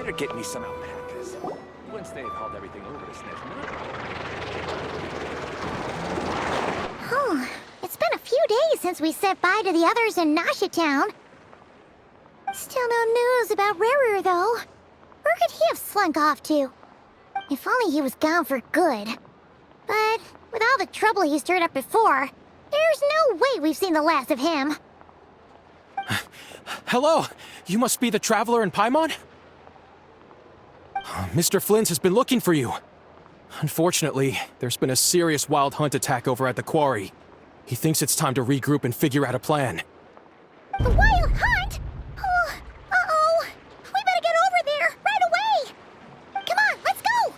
better get me some alpacas. Once they've hauled everything over to Oh, it's been a few days since we said bye to the others in Nasha Town. Still no news about Rarer, though. Where could he have slunk off to? If only he was gone for good. But with all the trouble he stirred up before, there's no way we've seen the last of him. Hello! You must be the traveler in Paimon? Mr. Flynn's has been looking for you. Unfortunately, there's been a serious wild hunt attack over at the quarry. He thinks it's time to regroup and figure out a plan. The wild hunt? Oh, uh-oh. We better get over there, right away! Come on, let's go!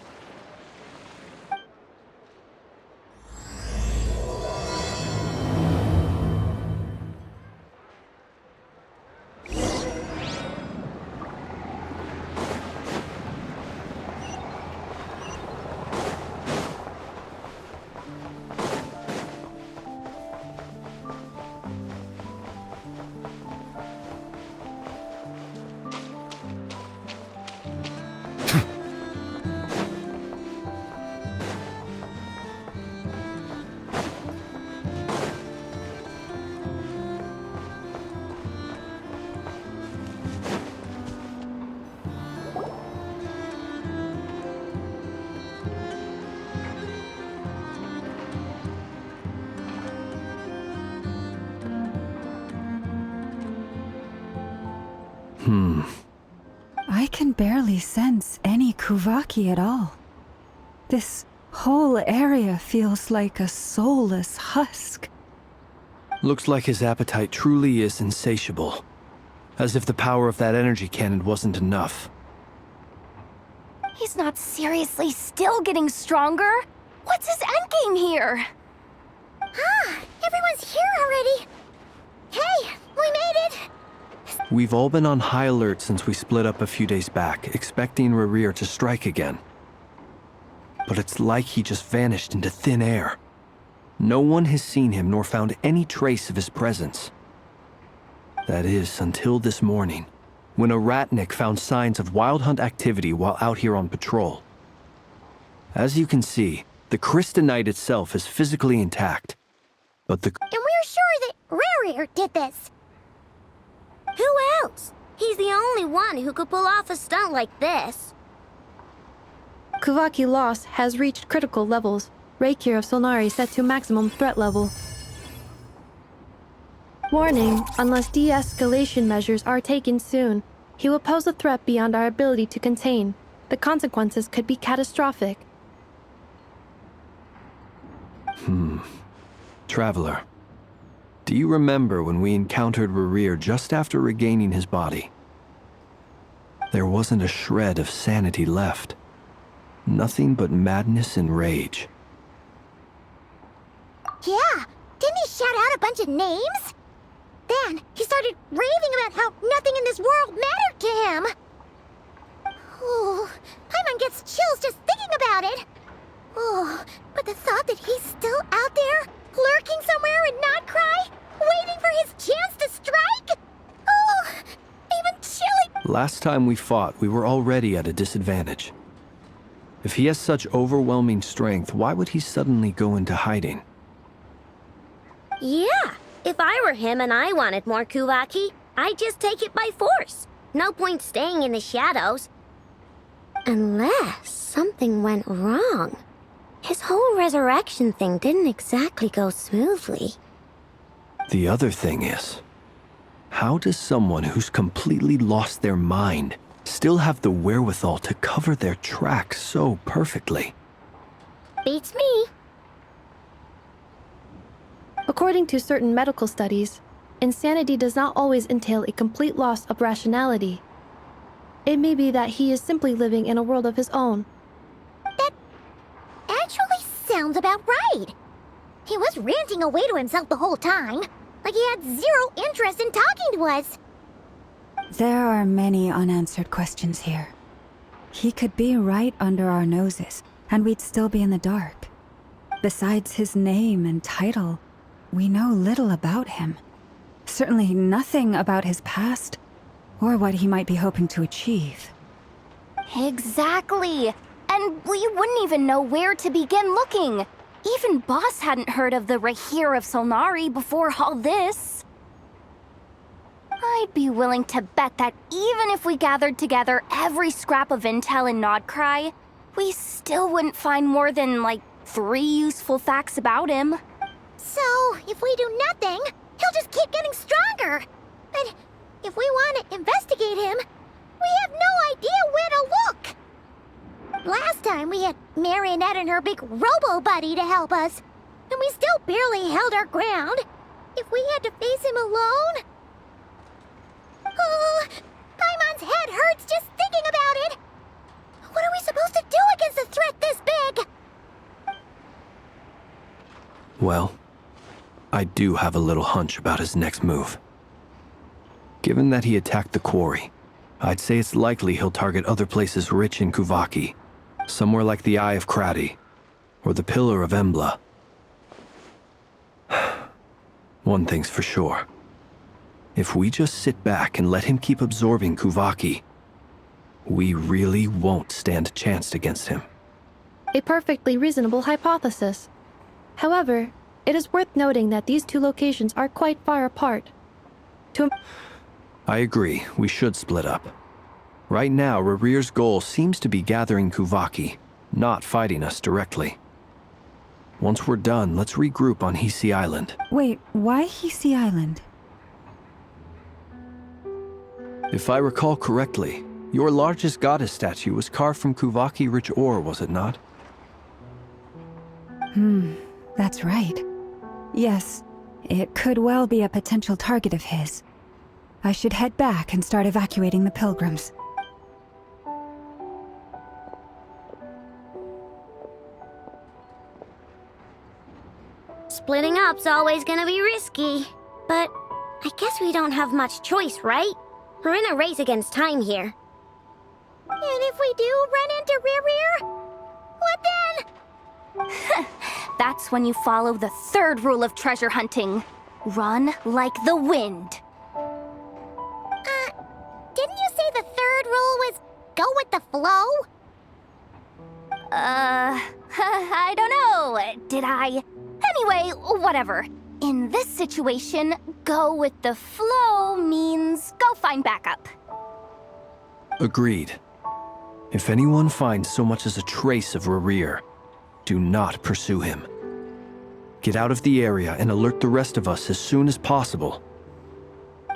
I can barely sense any Kuvaki at all. This whole area feels like a soulless husk. Looks like his appetite truly is insatiable. As if the power of that energy cannon wasn't enough. He's not seriously still getting stronger? What's his endgame here? Ah, everyone's here already. Hey, we made it! We've all been on high alert since we split up a few days back, expecting Rarir to strike again. But it's like he just vanished into thin air. No one has seen him nor found any trace of his presence. That is, until this morning, when a ratnik found signs of wild hunt activity while out here on patrol. As you can see, the Crystonite itself is physically intact, but the... And we're sure that Rarir did this. Who else? He's the only one who could pull off a stunt like this. Kuvaki loss has reached critical levels. Reikir of Solnari set to maximum threat level. Warning, unless de-escalation measures are taken soon, he will pose a threat beyond our ability to contain. The consequences could be catastrophic. Traveler, do you remember when we encountered Rarir just after regaining his body? There wasn't a shred of sanity left. Nothing but madness and rage. Yeah, didn't he shout out a bunch of names? Then he started raving about how nothing in this world mattered to him. Oh, Paimon gets chills just thinking about it. Oh, but the thought that he's still out there, lurking somewhere and not cry, waiting for his chance to strike? Oh, even chilling. Last time we fought, we were already at a disadvantage. If he has such overwhelming strength, why would he suddenly go into hiding? Yeah, if I were him and I wanted more Kuvaki, I'd just take it by force. No point staying in the shadows. Unless something went wrong. His whole resurrection thing didn't exactly go smoothly. The other thing is, how does someone who's completely lost their mind still have the wherewithal to cover their tracks so perfectly? Beats me. According to certain medical studies, insanity does not always entail a complete loss of rationality. It may be that he is simply living in a world of his own. That actually sounds about right. He was ranting away to himself the whole time, like he had zero interest in talking to us. There are many unanswered questions here. He could be right under our noses, and we'd still be in the dark. Besides his name and title, we know little about him. Certainly nothing about his past, or what he might be hoping to achieve. Exactly. And we wouldn't even know where to begin looking. Even Boss hadn't heard of the Rahir of Solnari before all this. I'd be willing to bet that even if we gathered together every scrap of intel in Nodcry, we still wouldn't find more than, like, 3 useful facts about him. So, if we do nothing, he'll just keep getting stronger. But if we want to investigate him, we have no idea where to look. Last time we had Marionette and her big robo-buddy to help us, and we still barely held our ground. If we had to face him alone... Oh, Paimon's head hurts just thinking about it. What are we supposed to do against a threat this big? Well, I do have a little hunch about his next move. Given that he attacked the quarry, I'd say it's likely he'll target other places rich in Kuvaki. Somewhere like the Eye of Krati, or the Pillar of Embla. One thing's for sure. If we just sit back and let him keep absorbing Kuvaki, we really won't stand a chance against him. A perfectly reasonable hypothesis. However, it is worth noting that these 2 locations are quite far apart. I agree, we should split up. Right now, Rarir's goal seems to be gathering Kuvaki, not fighting us directly. Once we're done, let's regroup on Hisi Island. Wait, why Hisi Island? If I recall correctly, your largest goddess statue was carved from Kuvaki-rich ore, was it not? That's right. Yes, it could well be a potential target of his. I should head back and start evacuating the pilgrims. Splitting up's always gonna be risky. But I guess we don't have much choice, right? We're in a race against time here. And if we do run into Rear, what then? That's when you follow the 3rd rule of treasure hunting. Run like the wind. Didn't you say the 3rd rule was go with the flow? I don't know. Did I? Anyway, whatever. In this situation, go with the flow means go find backup. Agreed. If anyone finds so much as a trace of Rarir, do not pursue him. Get out of the area and alert the rest of us as soon as possible.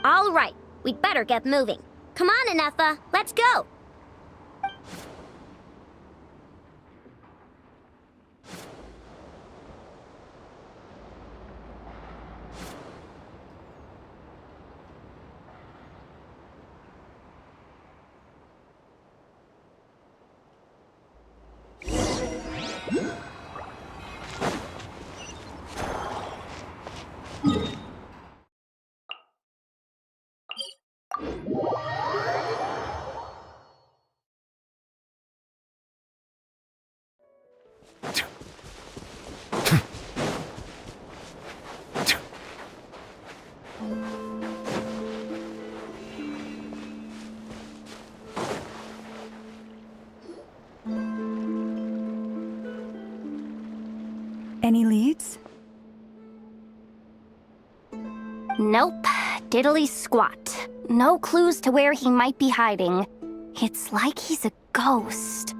All right, we'd better get moving. Come on, Inefa, let's go. Any leads? Nope. Diddly squat. No clues to where he might be hiding. It's like he's a ghost.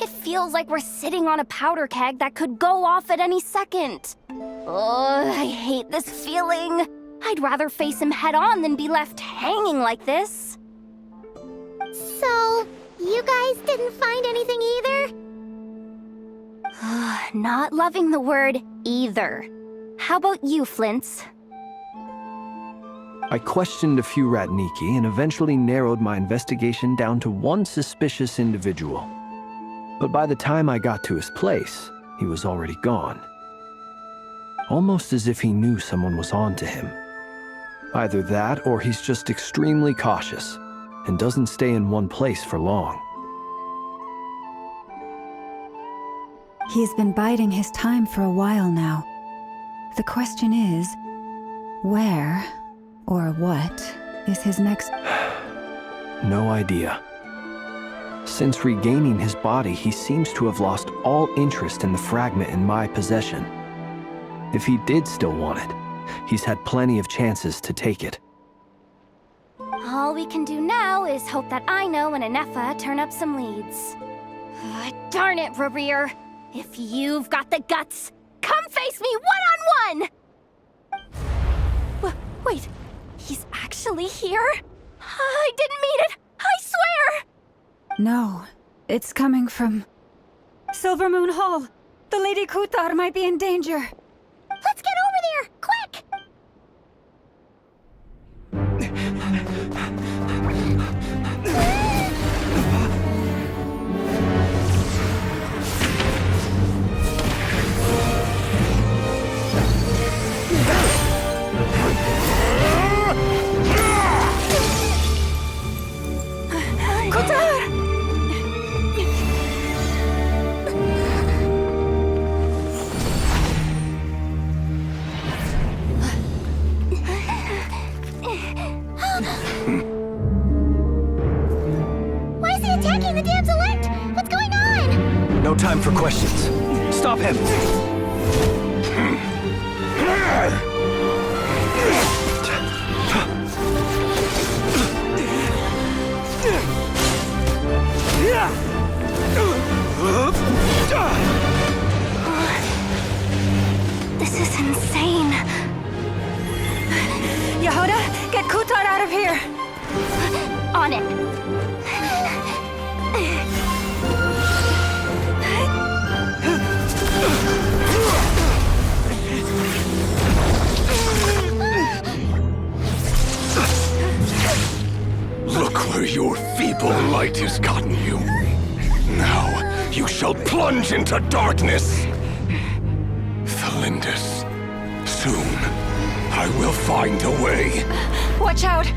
It feels like we're sitting on a powder keg that could go off at any second. Ugh, I hate this feeling. I'd rather face him head on than be left hanging like this. So, you guys didn't find anything either? Not loving the word either. How about you, Flint's? I questioned a few Ratniki and eventually narrowed my investigation down to one suspicious individual. But by the time I got to his place, he was already gone. Almost as if he knew someone was on to him. Either that or he's just extremely cautious and doesn't stay in one place for long. He's been biding his time for a while now. The question is, where or what is his next... No idea. Since regaining his body, he seems to have lost all interest in the fragment in my possession. If he did still want it, he's had plenty of chances to take it. All we can do now is hope that Aino and Anefa turn up some leads. Darn it, Rerir. If you've got the guts, come face me one-on-one! Wait, he's actually here? I didn't mean it! I swear! No, it's coming from Silver Moon Hall. The Lady Kutar might be in danger. Let's get over there, quick! Why is he attacking the damselette? What's going on? No time for questions. Stop him! This is insane. Yehuda, get Kutar out of here! On it. Look where your feeble light has gotten you. Now you shall plunge into darkness. Thalindus, soon I will find a way. Watch out!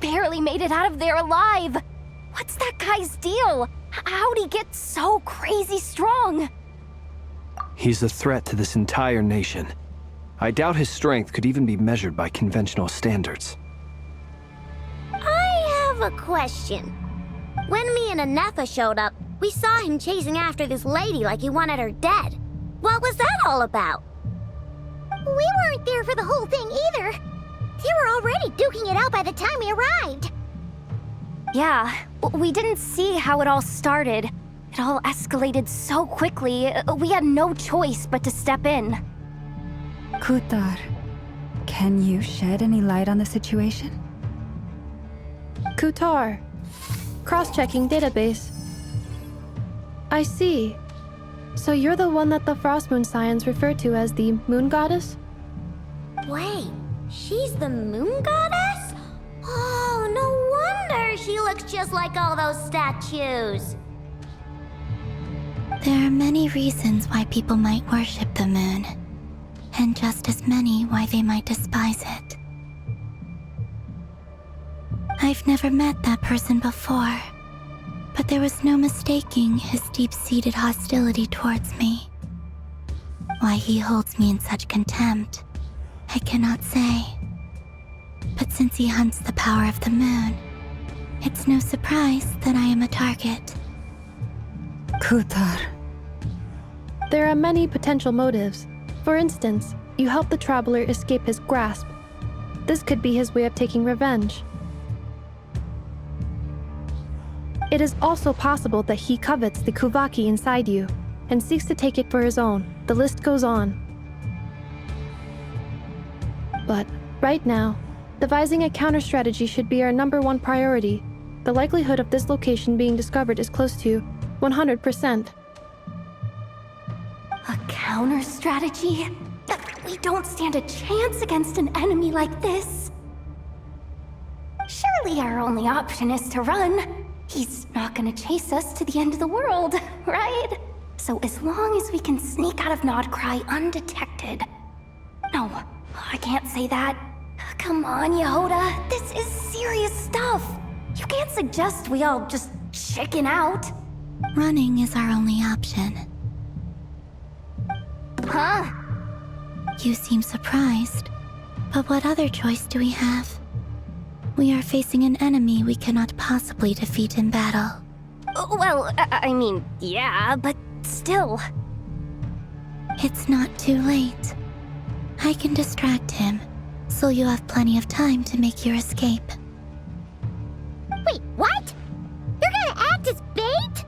Barely made it out of there alive. What's that guy's deal? How'd he get so crazy strong? He's a threat to this entire nation. I doubt his strength could even be measured by conventional standards. I have a question. When me and Anefa showed up, we saw him chasing after this lady like he wanted her dead. What was that all about? We weren't there for the whole thing either. They were already duking it out by the time we arrived. Yeah, we didn't see how it all started. It all escalated so quickly, we had no choice but to step in. Kutar, can you shed any light on the situation? Kutar. Cross-checking database. I see. So you're the one that the Frost Moon Scions refer to as the Moon Goddess? Wait, she's the Moon Goddess? Oh, no wonder she looks just like all those statues. There are many reasons why people might worship the moon, and just as many why they might despise it. I've never met that person before, but there was no mistaking his deep-seated hostility towards me. Why he holds me in such contempt, I cannot say. But since he hunts the power of the moon, it's no surprise that I am a target. Kuthar. There are many potential motives. For instance, you help the traveler escape his grasp. This could be his way of taking revenge. It is also possible that he covets the Kuvaki inside you and seeks to take it for his own. The list goes on. But right now, devising a counter-strategy should be our #1 priority. The likelihood of this location being discovered is close to 100%. A counter-strategy? We don't stand a chance against an enemy like this. Surely our only option is to run. He's not gonna chase us to the end of the world, right? So as long as we can sneak out of Nodcry undetected. No, I can't say that. Come on, Yehoda, this is serious stuff. You can't suggest we all just chicken out. Running is our only option. Huh? You seem surprised, but what other choice do we have? We are facing an enemy we cannot possibly defeat in battle. Well, I mean, yeah, but still. It's not too late. I can distract him, so you have plenty of time to make your escape. Wait, what? You're gonna act as bait?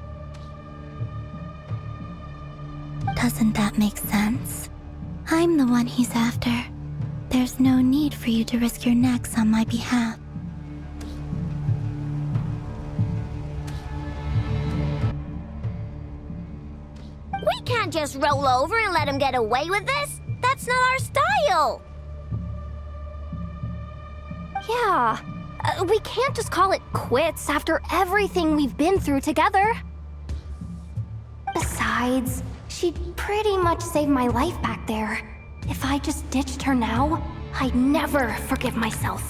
Doesn't that make sense? I'm the one he's after. There's no need for you to risk your necks on my behalf. We can't just roll over and let him get away with this. That's not our style. Yeah, we can't just call it quits after everything we've been through together. Besides, she'd pretty much saved my life back there. If I just ditched her now, I'd never forgive myself.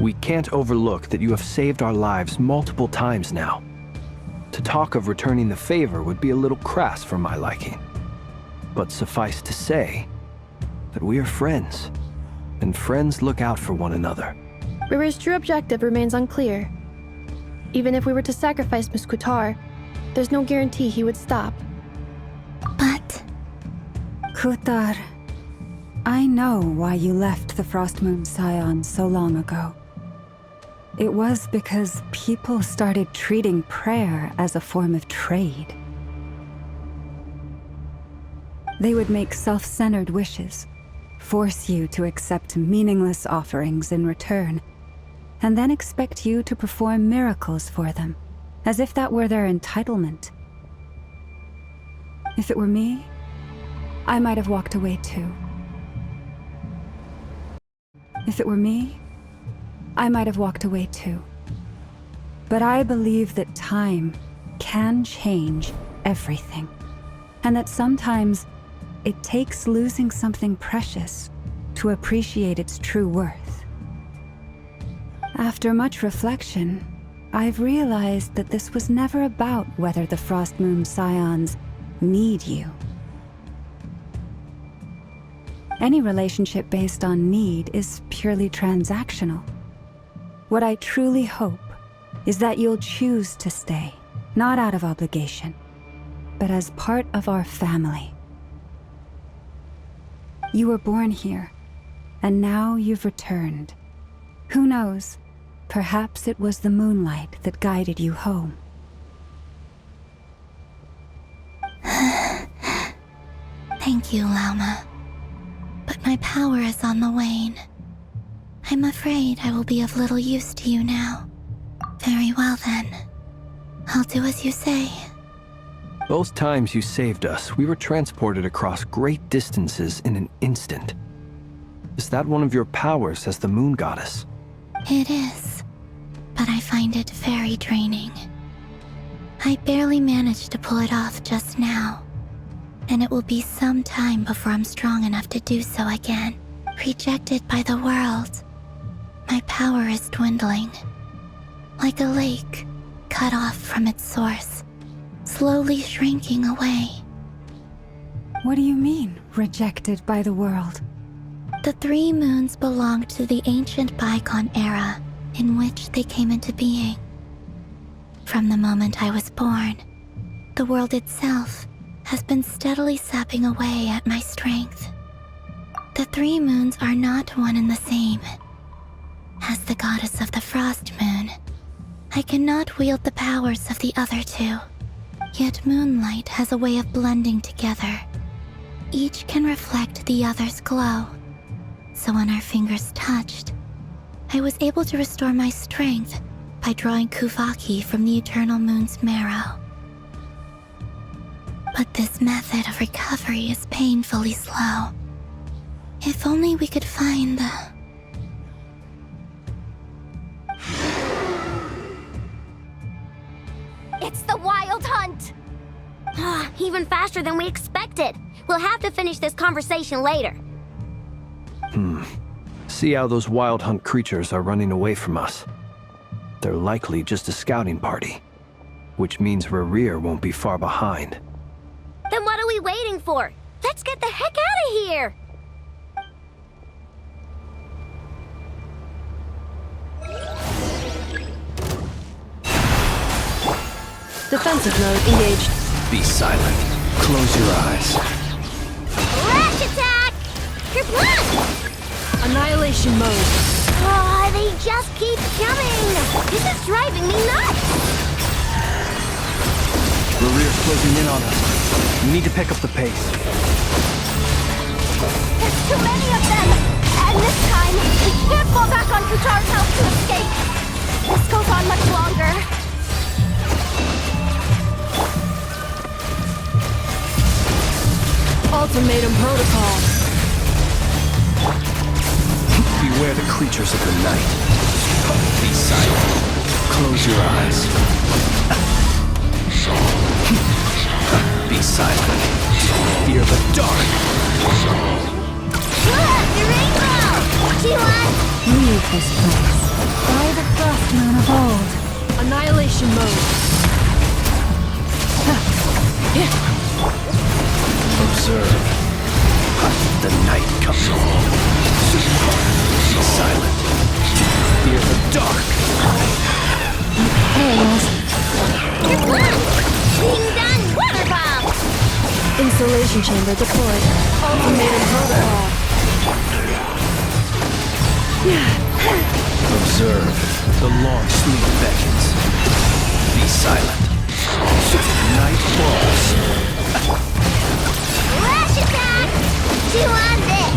We can't overlook that you have saved our lives multiple times now. To talk of returning the favor would be a little crass for my liking. But suffice to say that we are friends, and friends look out for one another. Rira's true objective remains unclear. Even if we were to sacrifice Miss Kutar, there's no guarantee he would stop. But Kuthar, I know why you left the Frost Moon Scion so long ago. It was because people started treating prayer as a form of trade. They would make self-centered wishes, force you to accept meaningless offerings in return, and then expect you to perform miracles for them, as if that were their entitlement. If it were me, I might have walked away too. If it were me, I might have walked away too. But I believe that time can change everything, and that sometimes it takes losing something precious to appreciate its true worth. After much reflection, I've realized that this was never about whether the Frost Moon Scions need you. Any relationship based on need is purely transactional. What I truly hope is that you'll choose to stay, not out of obligation, but as part of our family. You were born here, and now you've returned. Who knows? Perhaps it was the moonlight that guided you home. thank you, Lauma. But my power is on the wane. I'm afraid I will be of little use to you now. Very well then. I'll do as you say. Both times you saved us, we were transported across great distances in an instant. Is that one of your powers as the Moon Goddess? It is, but I find it very draining. I barely managed to pull it off just now, and it will be some time before I'm strong enough to do so again. Rejected by the world, My power is dwindling. Like a lake, cut off from its source, slowly shrinking away. What do you mean, rejected by the world? The 3 moons belonged to the ancient bygone era in which they came into being. From the moment I was born, the world itself has been steadily sapping away at my strength. The 3 moons are not one and the same. As the goddess of the Frost Moon, I cannot wield the powers of the other 2. Yet moonlight has a way of blending together. Each can reflect the other's glow. So when our fingers touched, I was able to restore my strength by drawing Kuvaki from the eternal moon's marrow. But this method of recovery is painfully slow. If only we could find the... It's the Wild Hunt! Even faster than we expected. We'll have to finish this conversation later. See how those wild hunt creatures are running away from us. They're likely just a scouting party, which means Rerir won't be far behind. Then what are we waiting for? Let's get the heck out of here! Defensive mode engaged. Be silent. Close your eyes. Rash attack! Your blood! Annihilation mode. Oh, they just keep coming! This is driving me nuts! Rerir's closing in on us. We need to pick up the pace. There's too many of them! And this time, we can't fall back on Kutar's house to escape! This goes on much longer. Ultimatum protocol. Beware the creatures of the night. Be silent. Close your eyes. Be silent. Fear the dark. The rainbow! T1! Leave this place. By the Frost Moon of old. Annihilation mode. Observe. The night comes on. Be silent. Fear the dark. Hails. Your blood! Being done! Water bomb! Insulation chamber deployed. Ultimatum protocol. Observe. The long sleep beckons. Be silent. Night falls. Rash attack! Chew on this!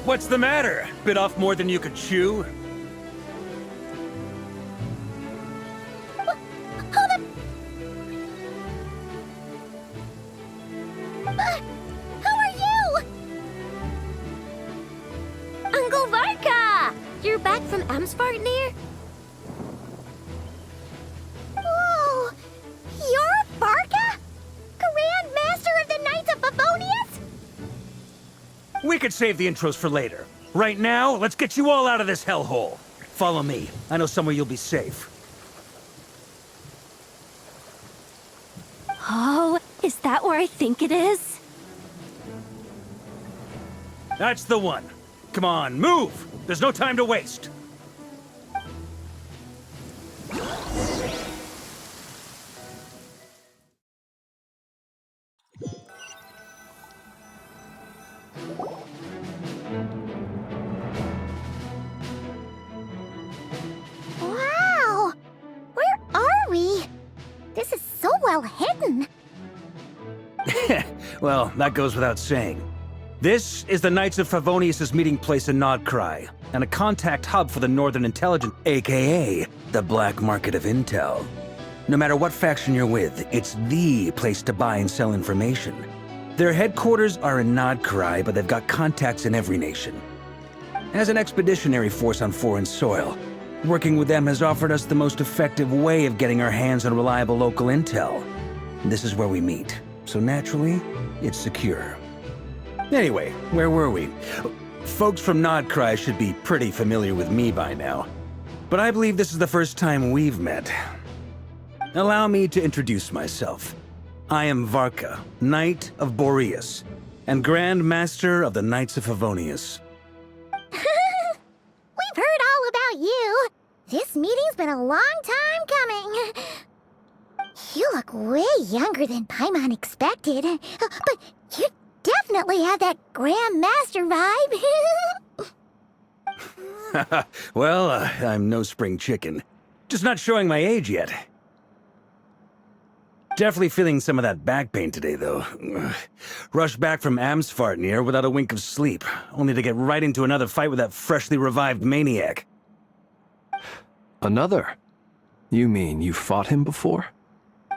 What's the matter? Bit off more than you could chew? Who are you? Uncle Varka! You're back from Amsvartnir? Whoa! You're Barca? Grand Master of the Knights of Favonius? We could save the intros for later. Right now, let's get you all out of this hellhole. Follow me. I know somewhere you'll be safe. Oh, is that where I think it is? That's the one. Come on, move! There's no time to waste. Wow! Where are we? This is so well hidden. Well, that goes without saying. This is the Knights of Favonius' meeting place in Nodcry, and a contact hub for the Northern Intelligence, aka the Black Market of Intel. No matter what faction you're with, it's the place to buy and sell information. Their headquarters are in Nodcry, but they've got contacts in every nation. As an expeditionary force on foreign soil, working with them has offered us the most effective way of getting our hands on reliable local intel. This is where we meet, so naturally, it's secure. Anyway, where were we? Folks from Nodcry should be pretty familiar with me by now, but I believe this is the first time we've met. Allow me to introduce myself. I am Varka, Knight of Boreas, and Grand Master of the Knights of Favonius. We've heard all about you. This meeting's been a long time coming. You look way younger than Paimon expected, but you definitely have that Grand Master vibe. Well, I'm no spring chicken. Just not showing my age yet. Definitely feeling some of that back pain today, though. Rushed back from Amsfartnir without a wink of sleep, only to get right into another fight with that freshly revived maniac. Another? You mean you fought him before?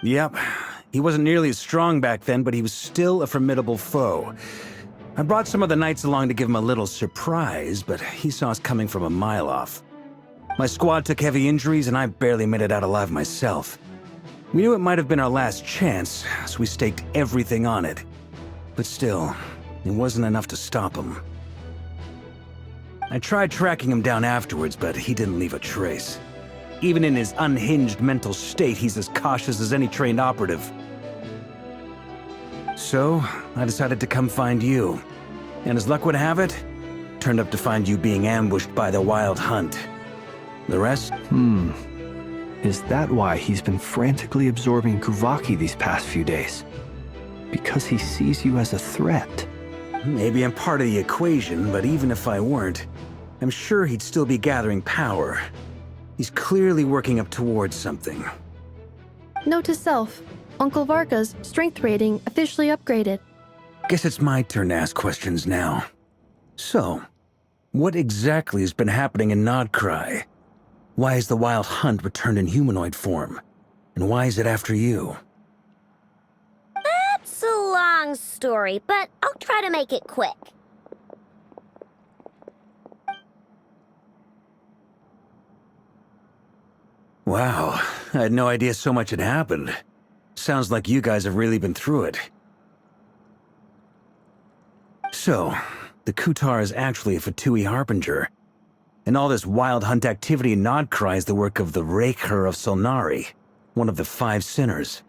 Yep. He wasn't nearly as strong back then, but he was still a formidable foe. I brought some of the knights along to give him a little surprise, but he saw us coming from a mile off. My squad took heavy injuries, and I barely made it out alive myself. We knew it might have been our last chance, so we staked everything on it. But still, it wasn't enough to stop him. I tried tracking him down afterwards, but he didn't leave a trace. Even in his unhinged mental state, he's as cautious as any trained operative. So, I decided to come find you. And as luck would have it, turned up to find you being ambushed by the Wild Hunt. The rest? Is that why he's been frantically absorbing Kuvaki these past few days? Because he sees you as a threat? Maybe I'm part of the equation, but even if I weren't, I'm sure he'd still be gathering power. He's clearly working up towards something. Note to self, Uncle Varka's strength rating officially upgraded. Guess it's my turn to ask questions now. So, what exactly has been happening in Nodcry? Why is the Wild Hunt returned in humanoid form? And why is it after you? That's a long story, but I'll try to make it quick. Wow, I had no idea so much had happened. Sounds like you guys have really been through it. So, the Kutar is actually a Fatui Harbinger. And all this Wild Hunt activity in Nodcry is the work of the Raker of Solnari, one of the 5 sinners.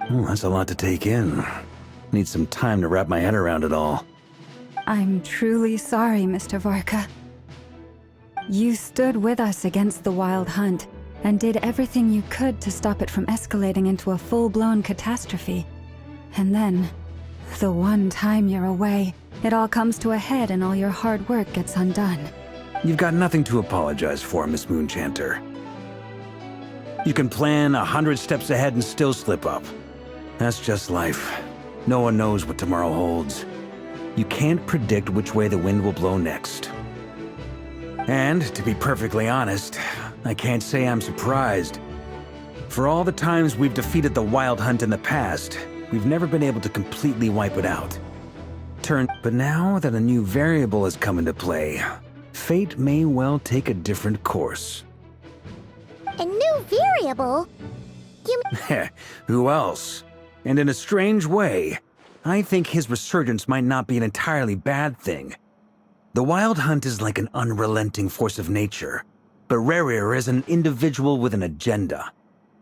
Oh, that's a lot to take in. Need some time to wrap my head around it all. I'm truly sorry, Mr. Varka. You stood with us against the Wild Hunt and did everything you could to stop it from escalating into a full-blown catastrophe. And then, the one time you're away, it all comes to a head and all your hard work gets undone. You've got nothing to apologize for, Miss Moonchanter. You can plan 100 steps ahead and still slip up. That's just life. No one knows what tomorrow holds. You can't predict which way the wind will blow next. And, to be perfectly honest, I can't say I'm surprised. For all the times we've defeated the Wild Hunt in the past, we've never been able to completely wipe it out. But now that a new variable has come into play, fate may well take a different course. A new variable? You Who else? And in a strange way, I think his resurgence might not be an entirely bad thing. The Wild Hunt is like an unrelenting force of nature, but Rerir is an individual with an agenda.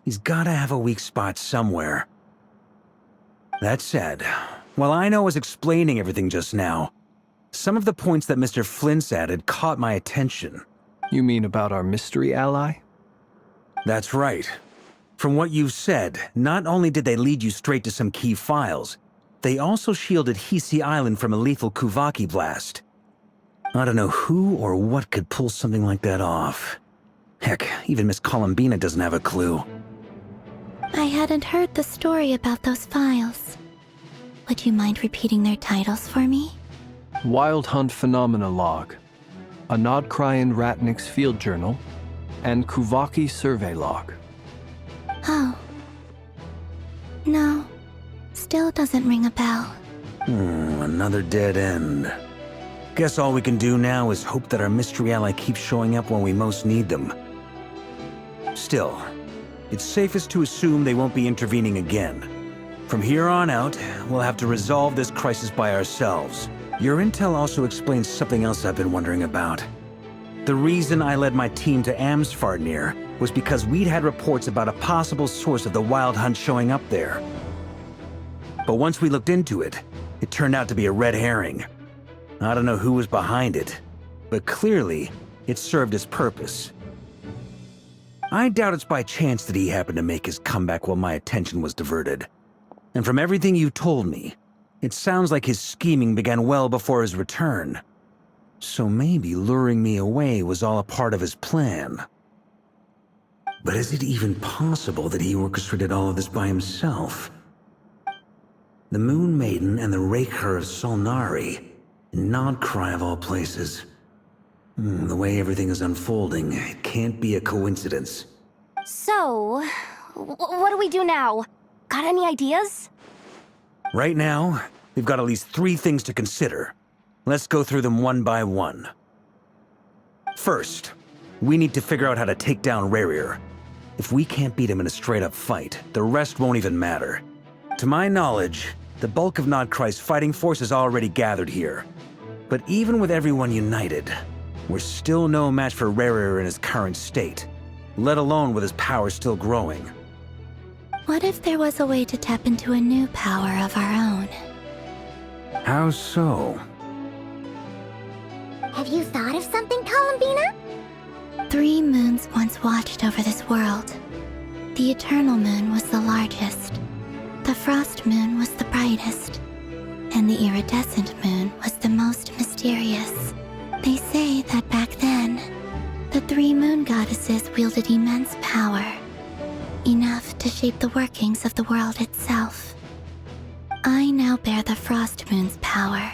He's gotta have a weak spot somewhere. That said, while Aino was explaining everything just now, some of the points that Mr. Flint's added caught my attention. You mean about our mystery ally? That's right. From what you've said, not only did they lead you straight to some key files, they also shielded Hisi Island from a lethal Kuvaki blast. I don't know who or what could pull something like that off. Heck, even Miss Columbina doesn't have a clue. I hadn't heard the story about those files. Would you mind repeating their titles for me? Wild Hunt Phenomena Log, a Nodcrian Ratnik's Field Journal, and Kuvaki Survey Log. Oh. No. Still doesn't ring a bell. Another dead end. Guess all we can do now is hope that our mystery ally keeps showing up when we most need them. Still, it's safest to assume they won't be intervening again. From here on out, we'll have to resolve this crisis by ourselves. Your intel also explains something else I've been wondering about. The reason I led my team to Amsfarnir was because we'd had reports about a possible source of the Wild Hunt showing up there. But once we looked into it, it turned out to be a red herring. I don't know who was behind it, but clearly, it served its purpose. I doubt it's by chance that he happened to make his comeback while my attention was diverted. And from everything you told me, it sounds like his scheming began well before his return. So maybe luring me away was all a part of his plan. But is it even possible that he orchestrated all of this by himself? The Moon Maiden and the Raker of Solnari, Nodcry of all places. The way everything is unfolding, it can't be a coincidence. So, what do we do now? Got any ideas? Right now, we've got at least 3 things to consider. Let's go through them one by one. First, we need to figure out how to take down Rerir. If we can't beat him in a straight-up fight, the rest won't even matter. To my knowledge, the bulk of Nodcry's fighting force is already gathered here. But even with everyone united, we're still no match for Rerir in his current state, let alone with his power still growing. What if there was a way to tap into a new power of our own? How so? Have you thought of something, Columbina? 3 moons once watched over this world. The Eternal Moon was the largest. The Frost Moon was the brightest. And the Iridescent Moon was the most mysterious. They say that back then, the 3 moon goddesses wielded immense power. Enough to shape the workings of the world itself. I now bear the Frost Moon's power,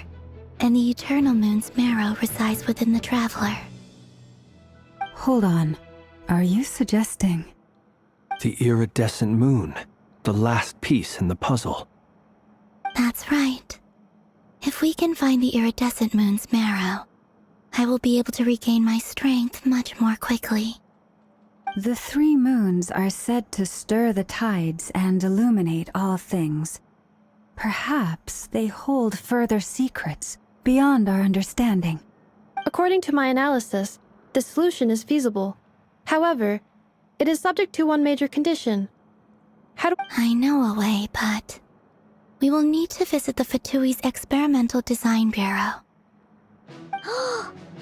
and the Eternal Moon's marrow resides within the Traveler. Hold on. Are you suggesting? The Iridescent Moon, the last piece in the puzzle. That's right. If we can find the Iridescent Moon's marrow, I will be able to regain my strength much more quickly. The 3 moons are said to stir the tides and illuminate all things. Perhaps they hold further secrets beyond our understanding. According to my analysis, the solution is feasible. However, it is subject to one major condition. I know a way, but we will need to visit the Fatui's Experimental Design Bureau.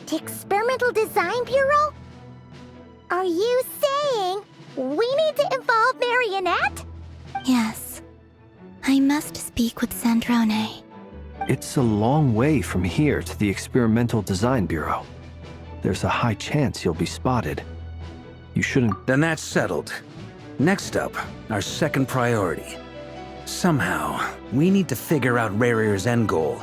The Experimental Design Bureau? Are you saying we need to involve Marionette? Yes. I must speak with Sandrone. It's a long way from here to the Experimental Design Bureau. There's a high chance you'll be spotted. You shouldn't... Then that's settled. Next up, our second priority. Somehow, we need to figure out Rerir's end goal.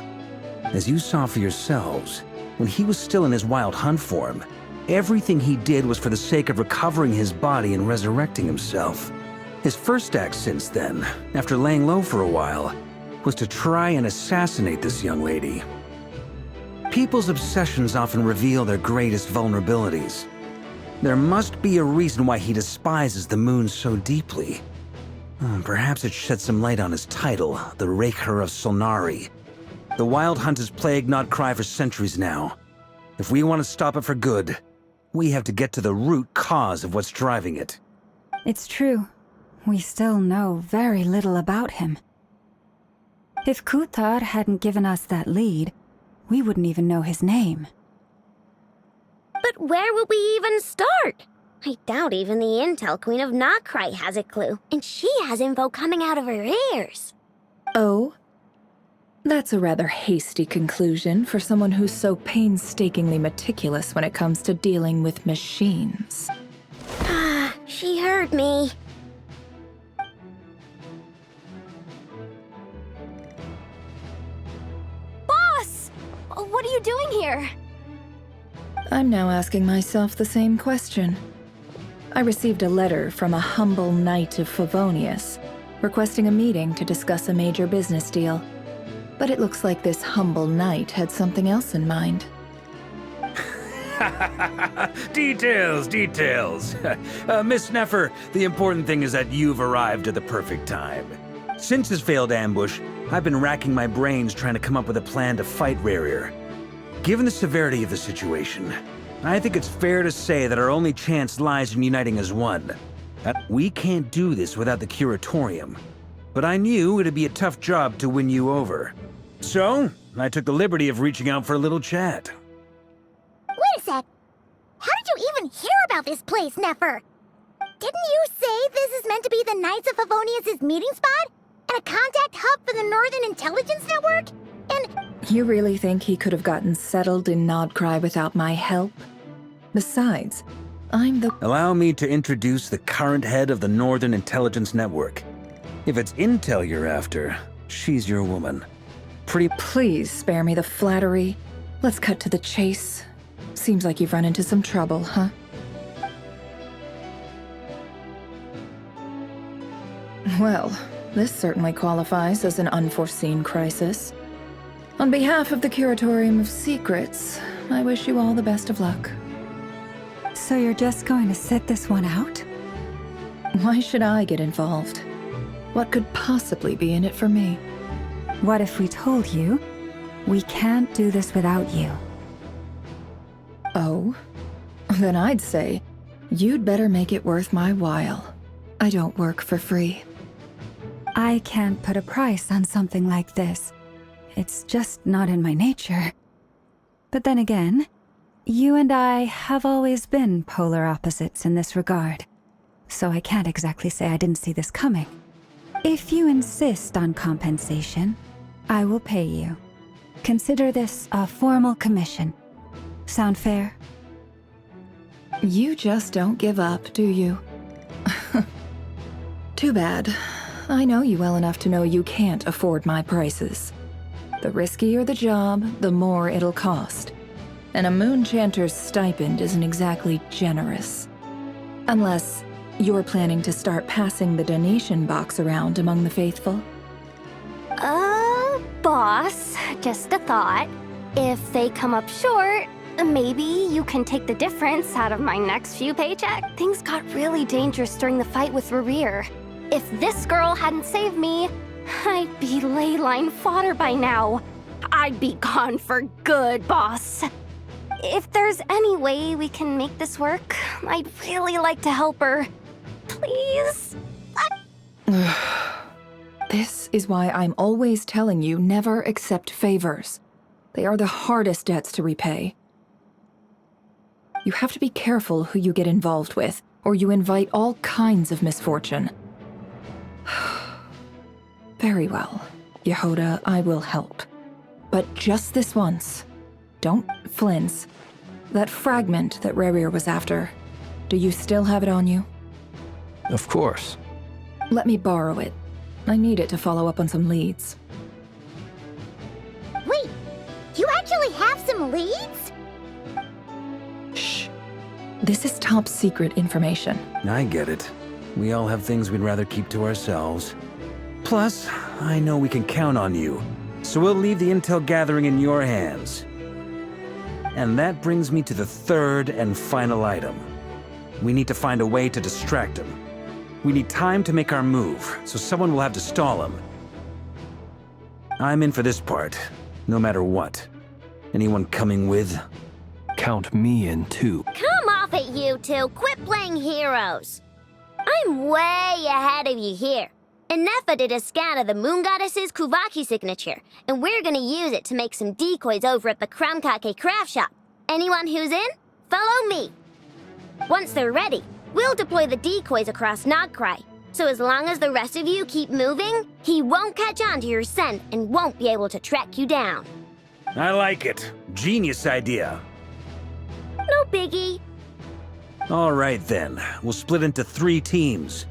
As you saw for yourselves, when he was still in his Wild Hunt form, everything he did was for the sake of recovering his body and resurrecting himself. His first act since then, after laying low for a while, was to try and assassinate this young lady. People's obsessions often reveal their greatest vulnerabilities. There must be a reason why he despises the moon so deeply. Perhaps it sheds some light on his title, the Raker of Solnari. The Wild Hunt has plagued Nodcry for centuries now. If we want to stop it for good, we have to get to the root cause of what's driving it. It's true. We still know very little about him. If Kuthar hadn't given us that lead, we wouldn't even know his name. But where would we even start? I doubt even the Intel Queen of Nodcry has a clue, and she has info coming out of her ears. Oh? That's a rather hasty conclusion for someone who's so painstakingly meticulous when it comes to dealing with machines. She heard me. What are you doing here? I'm now asking myself the same question. I received a letter from a humble knight of Favonius, requesting a meeting to discuss a major business deal. But it looks like this humble knight had something else in mind. Details, details. Miss Nefer, the important thing is that you've arrived at the perfect time. Since his failed ambush, I've been racking my brains trying to come up with a plan to fight Rerir. Given the severity of the situation, I think it's fair to say that our only chance lies in uniting as one. We can't do this without the Curatorium, but I knew it'd be a tough job to win you over. So, I took the liberty of reaching out for a little chat. Wait a sec. How did you even hear about this place, Nefer? Didn't you say this is meant to be the Knights of Favonius' meeting spot? And a contact hub for the Northern Intelligence Network? And... You really think he could have gotten settled in Nodcry without my help? Besides, I'm the... Allow me to introduce the current head of the Northern Intelligence Network. If it's intel you're after, she's your woman. Please spare me the flattery. Let's cut to the chase. Seems like you've run into some trouble, huh? Well, this certainly qualifies as an unforeseen crisis. On behalf of the Curatorium of Secrets, I wish you all the best of luck. So you're just going to sit this one out? Why should I get involved? What could possibly be in it for me? What if we told you we can't do this without you? Oh? Then I'd say, you'd better make it worth my while. I don't work for free. I can't put a price on something like this. It's just not in my nature. But then again, you and I have always been polar opposites in this regard. So I can't exactly say I didn't see this coming. If you insist on compensation, I will pay you. Consider this a formal commission. Sound fair? You just don't give up, do you? Too bad. I know you well enough to know you can't afford my prices. The riskier the job, the more it'll cost. And a Moonchanter's stipend isn't exactly generous. Unless you're planning to start passing the donation box around among the faithful. Boss, just a thought. If they come up short, maybe you can take the difference out of my next few paychecks. Things got really dangerous during the fight with Rerir. If this girl hadn't saved me, I'd be ley line fodder by now. I'd be gone for good, boss. If there's any way we can make this work, I'd really like to help her. Please? This is why I'm always telling you never accept favors. They are the hardest debts to repay. You have to be careful who you get involved with, or you invite all kinds of misfortune. Very well, Yehoda, I will help. But just this once. Don't flinch. That fragment that Rerir was after, do you still have it on you? Of course. Let me borrow it. I need it to follow up on some leads. Wait, you actually have some leads? Shh. This is top secret information. I get it. We all have things we'd rather keep to ourselves. Plus, I know we can count on you, so we'll leave the intel gathering in your hands. And that brings me to the third and final item. We need to find a way to distract him. We need time to make our move, so someone will have to stall him. I'm in for this part, no matter what. Anyone coming with? Count me in too. Come off it, you two. Quit playing heroes. I'm way ahead of you here. Nefa did a scan of the Moon Goddess's Kuvaki signature, and we're gonna use it to make some decoys over at the Kramkake craft shop. Anyone who's in, follow me. Once they're ready, we'll deploy the decoys across Nodcry. So as long as the rest of you keep moving, he won't catch on to your scent and won't be able to track you down. I like it. Genius idea. No biggie. All right then, we'll split into 3 teams.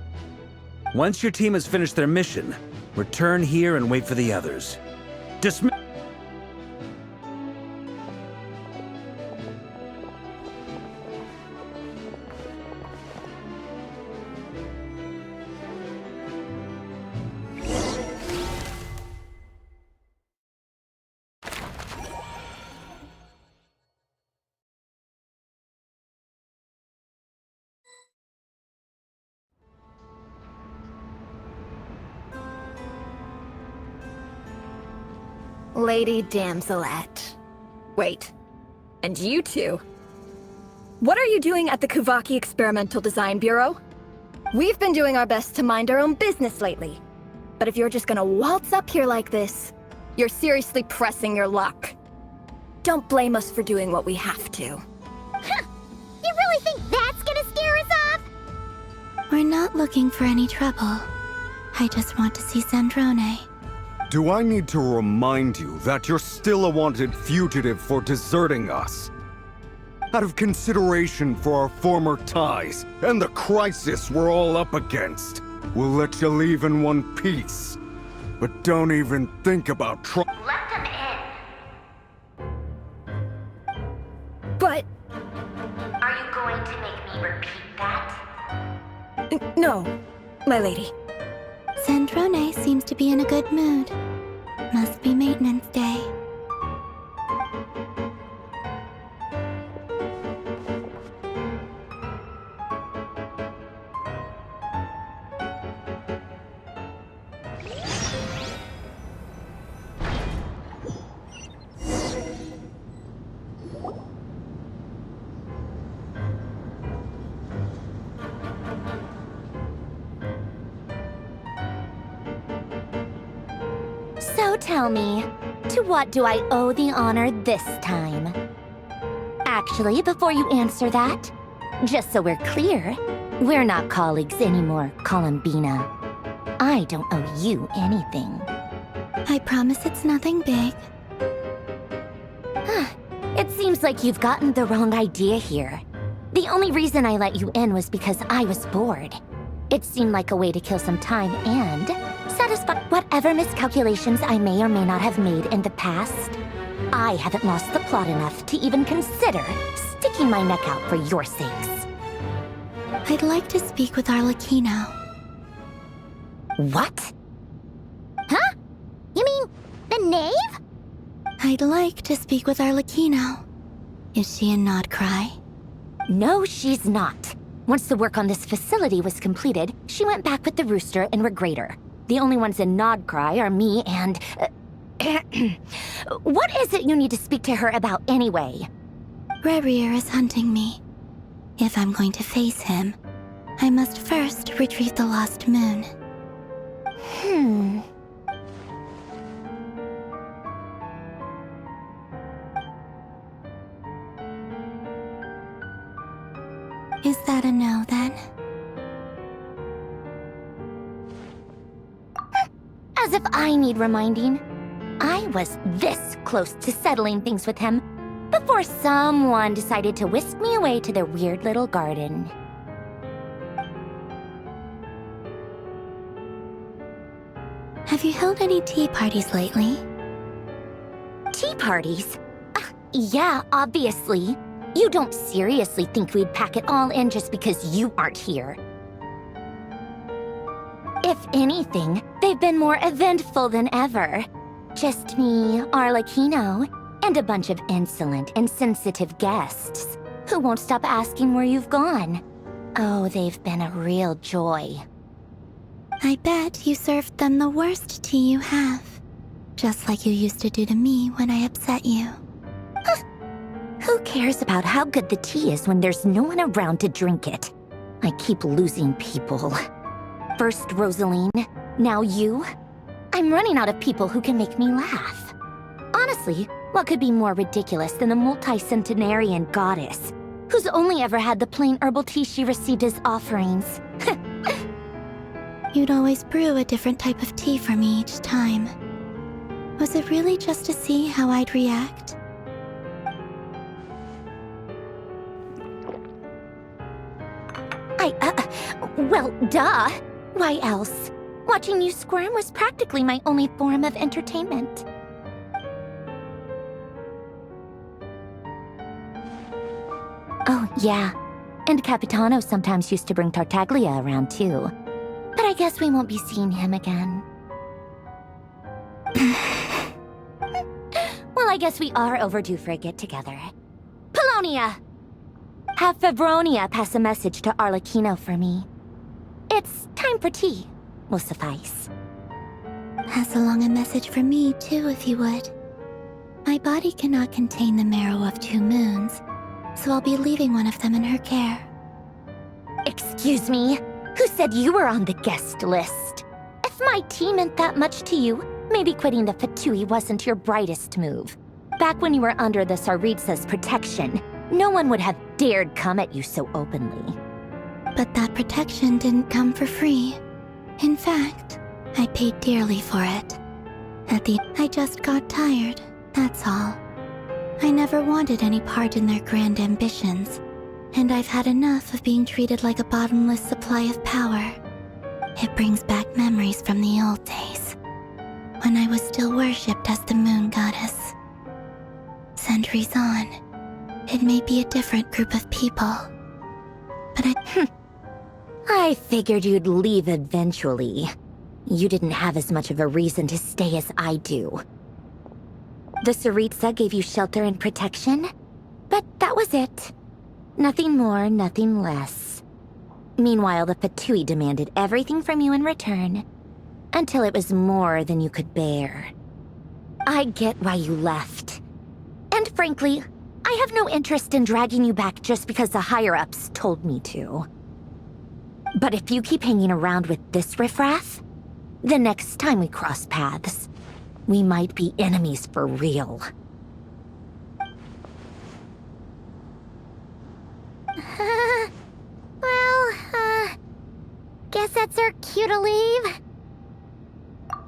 Once your team has finished their mission, return here and wait for the others. Lady Damselette. Wait. And you two? What are you doing at the Kuvaki Experimental Design Bureau? We've been doing our best to mind our own business lately. But if you're just gonna waltz up here like this, you're seriously pressing your luck. Don't blame us for doing what we have to. Huh! You really think that's gonna scare us off? We're not looking for any trouble. I just want to see Zandrone. Do I need to remind you that you're still a wanted fugitive for deserting us? Out of consideration for our former ties and the crisis we're all up against, we'll let you leave in one piece. But don't even think about Let them in. But... Are you going to make me repeat that? No, my lady. Zandrone seems to be in a good mood. Must be maintenance day. So tell me, to what do I owe the honor this time? Actually, before you answer that, just so we're clear, we're not colleagues anymore, Columbina. I don't owe you anything. I promise it's nothing big. It seems like you've gotten the wrong idea here. The only reason I let you in was because I was bored. It seemed like a way to kill some time and satisfy whatever miscalculations I may or may not have made in the past. I haven't lost the plot enough to even consider sticking my neck out for your sakes. I'd like to speak with Arlecchino. What? Huh? You mean the knave? I'd like to speak with Arlecchino. Is she in Nodcry? No, she's not. Once the work on this facility was completed, she went back with the Rooster and Regrator. The only ones in Nodcry are me and... What is it you need to speak to her about anyway? Rerir is hunting me. If I'm going to face him, I must first retrieve the lost moon. Is that a no, then? As if I need reminding. I was this close to settling things with him before someone decided to whisk me away to their weird little garden. Have you held any tea parties lately? Tea parties? Yeah, obviously. You don't seriously think we'd pack it all in just because you aren't here. If anything, they've been more eventful than ever. Just me, Arlecchino, and a bunch of insolent and sensitive guests who won't stop asking where you've gone. Oh, they've been a real joy. I bet you served them the worst tea you have. Just like you used to do to me when I upset you. Who cares about how good the tea is when there's no one around to drink it? I keep losing people. First Rosaline, now you. I'm running out of people who can make me laugh. Honestly, what could be more ridiculous than the multi-centenarian goddess, who's only ever had the plain herbal tea she received as offerings? You'd always brew a different type of tea for me each time. Was it really just to see how I'd react? Well, duh. Why else? Watching you squirm was practically my only form of entertainment. Oh, yeah. And Capitano sometimes used to bring Tartaglia around, too. But I guess we won't be seeing him again. Well, I guess we are overdue for a get-together. Polonia! Have Febronia pass a message to Arlecchino for me. It's time for tea. Will suffice. Pass along a message for me, too, if you would. My body cannot contain the marrow of 2 moons, so I'll be leaving one of them in her care. Excuse me? Who said you were on the guest list? If my tea meant that much to you, maybe quitting the Fatui wasn't your brightest move. Back when you were under the Tsaritsa's protection, no one would have dared come at you so openly. But that protection didn't come for free. In fact, I paid dearly for it. I just got tired, that's all. I never wanted any part in their grand ambitions, and I've had enough of being treated like a bottomless supply of power. It brings back memories from the old days, when I was still worshipped as the moon goddess. Centuries on, it may be a different group of people, but I figured you'd leave eventually. You didn't have as much of a reason to stay as I do. The Tsaritsa gave you shelter and protection, but that was it. Nothing more, nothing less. Meanwhile, the Fatui demanded everything from you in return, until it was more than you could bear. I get why you left. And frankly, I have no interest in dragging you back just because the higher-ups told me to. But if you keep hanging around with this riffraff, the next time we cross paths, we might be enemies for real. Guess that's our cue to leave.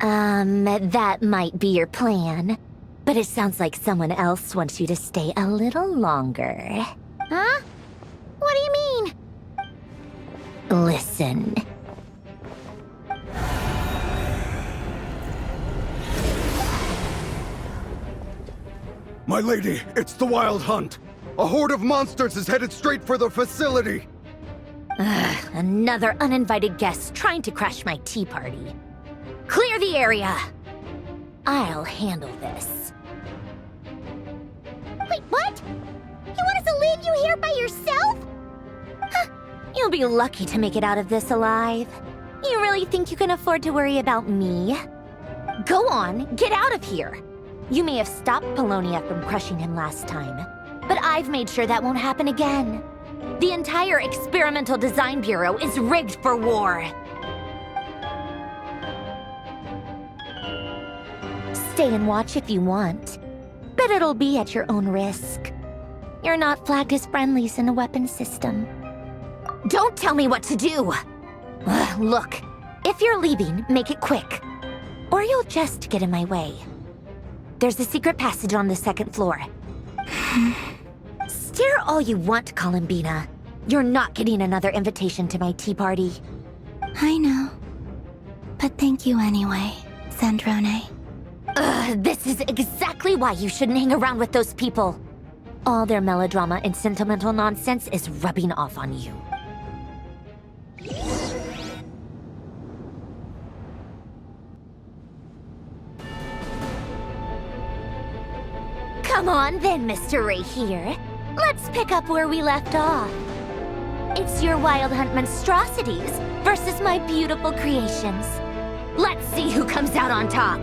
That might be your plan. But it sounds like someone else wants you to stay a little longer. Huh? What do you mean? Listen. My lady, it's the Wild Hunt. A horde of monsters is headed straight for the facility. Another uninvited guest trying to crash my tea party. Clear the area! I'll handle this. Wait, what? You want us to leave you here by yourself? You'll be lucky to make it out of this alive. You really think you can afford to worry about me? Go on, get out of here. You may have stopped Polonia from crushing him last time, but I've made sure that won't happen again. The entire Experimental Design Bureau is rigged for war. Stay and watch if you want, but it'll be at your own risk. You're not flagged as friendlies in the weapons system. Don't tell me what to do! Look, if you're leaving, make it quick, or you'll just get in my way. There's a secret passage on the 2nd floor. Stare all you want, Columbina. You're not getting another invitation to my tea party. I know. But thank you anyway, Sandrone. This is exactly why you shouldn't hang around with those people. All their melodrama and sentimental nonsense is rubbing off on you. Come on then, Mr. Ray here. Let's pick up where we left off. It's your Wild Hunt monstrosities versus my beautiful creations. Let's see who comes out on top.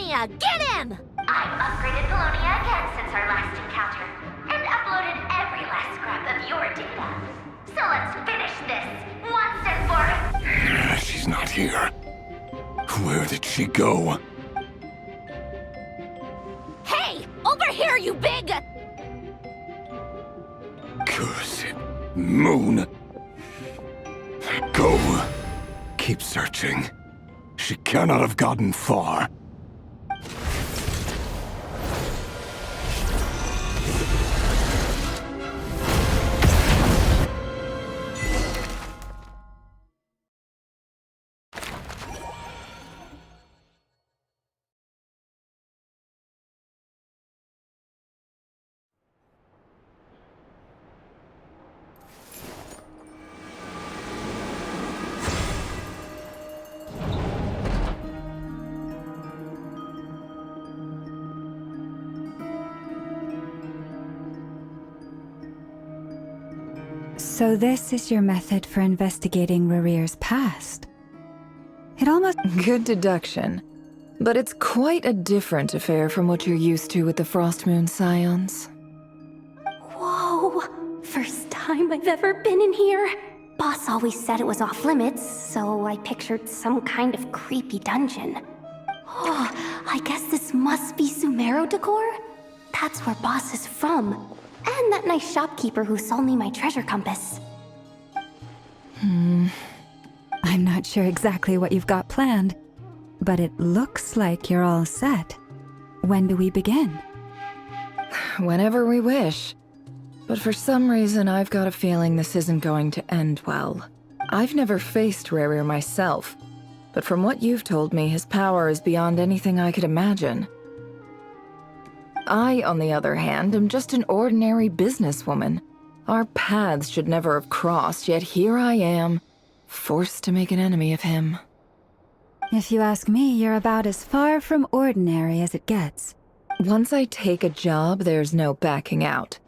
Paulownia! Get him! I've upgraded Paulownia again since our last encounter, and uploaded every last scrap of your data. So let's finish this, once and for... She's not here. Where did she go? Hey! Over here, you big... Cursed moon. Go. Keep searching. She cannot have gotten far. So this is your method for investigating Rarir's past? It almost... Good deduction. But it's quite a different affair from what you're used to with the Frostmoon Scions. Whoa! First time I've ever been in here. Boss always said it was off limits, so I pictured some kind of creepy dungeon. Oh, I guess this must be Sumero decor? That's where Boss is from. And that nice shopkeeper who sold me my treasure compass. I'm not sure exactly what you've got planned, but it looks like you're all set. When do we begin? Whenever we wish. But for some reason, I've got a feeling this isn't going to end well. I've never faced Rarir myself, but from what you've told me, his power is beyond anything I could imagine. I, on the other hand, am just an ordinary businesswoman. Our paths should never have crossed, yet here I am, forced to make an enemy of him. If you ask me, you're about as far from ordinary as it gets. Once I take a job, there's no backing out.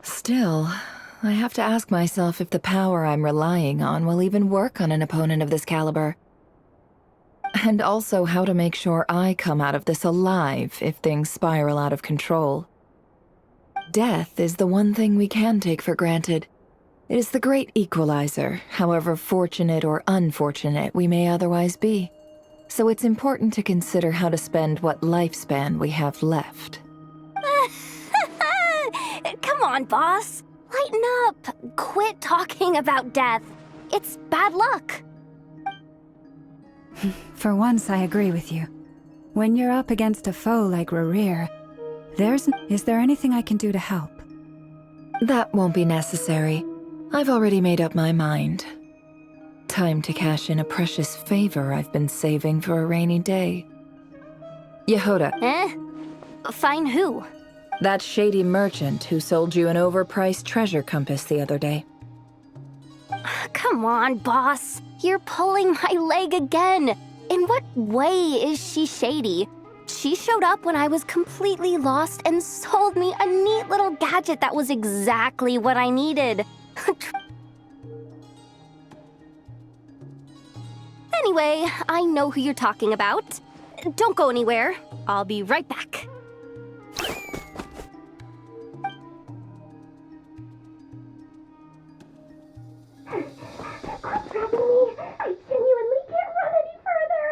Still, I have to ask myself if the power I'm relying on will even work on an opponent of this caliber. And also how to make sure I come out of this alive if things spiral out of control. Death is the one thing we can take for granted. It is the great equalizer, however fortunate or unfortunate we may otherwise be. So it's important to consider how to spend what lifespan we have left. Come on, boss. Lighten up. Quit talking about death. It's bad luck. For once, I agree with you. When you're up against a foe like Rarir, is there anything I can do to help? That won't be necessary. I've already made up my mind. Time to cash in a precious favor I've been saving for a rainy day. Yehoda. Find who? That shady merchant who sold you an overpriced treasure compass the other day. Come on, boss. You're pulling my leg again. In what way is she shady? She showed up when I was completely lost and sold me a neat little gadget that was exactly what I needed. Anyway, I know who you're talking about. Don't go anywhere. I'll be right back. I genuinely can't run any further!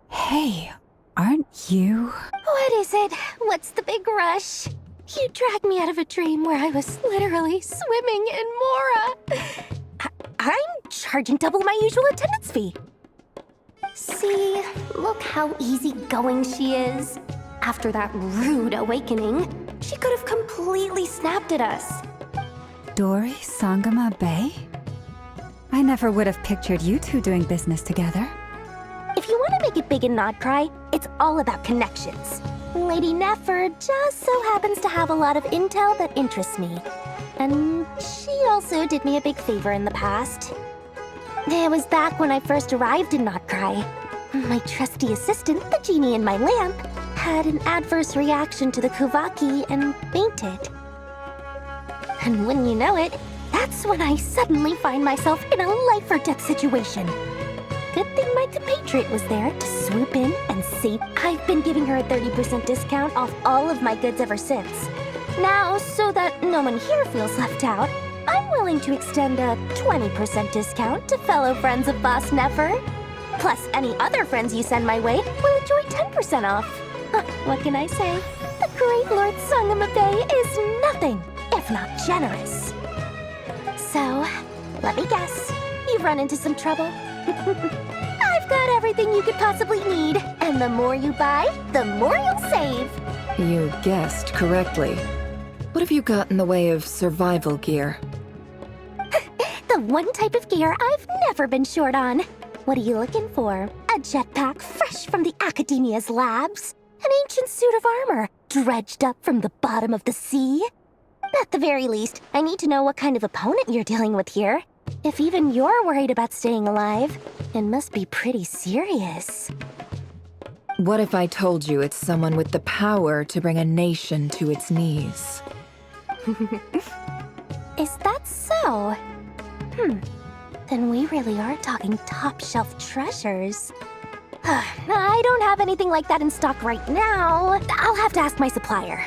Hey, aren't you? What is it? What's the big rush? You dragged me out of a dream where I was literally swimming in Mora. I'm charging double my usual attendance fee. See, look how easygoing she is. After that rude awakening, she could have completely snapped at us. Dori Sangama Bay? I never would have pictured you two doing business together. If you want to make it big in Nodcry, it's all about connections. Lady Nefer just so happens to have a lot of intel that interests me. And she also did me a big favor in the past. It was back when I first arrived in Nodcry. My trusty assistant, the genie in my lamp, had an adverse reaction to the Kuvaki and fainted. And wouldn't you know it, That's when I suddenly find myself in a life-or-death situation. Good thing my compatriot was there to swoop in and save. I've been giving her a 30% discount off all of my goods ever since. Now, so that no one here feels left out, I'm willing to extend a 20% discount to fellow friends of Boss Nefer. Plus, any other friends you send my way will enjoy 10% off. What can I say? The great Lord Sangamabe is nothing if not generous. So, let me guess. You've run into some trouble? I've got everything you could possibly need. And the more you buy, the more you'll save. You guessed correctly. What have you got in the way of survival gear? The one type of gear I've never been short on. What are you looking for? A jetpack fresh from the Academia's labs? An ancient suit of armor dredged up from the bottom of the sea? At the very least, I need to know what kind of opponent you're dealing with here. If even you're worried about staying alive, it must be pretty serious. What if I told you it's someone with the power to bring a nation to its knees? Is that so? Then we really are talking top-shelf treasures. I don't have anything like that in stock right now. I'll have to ask my supplier.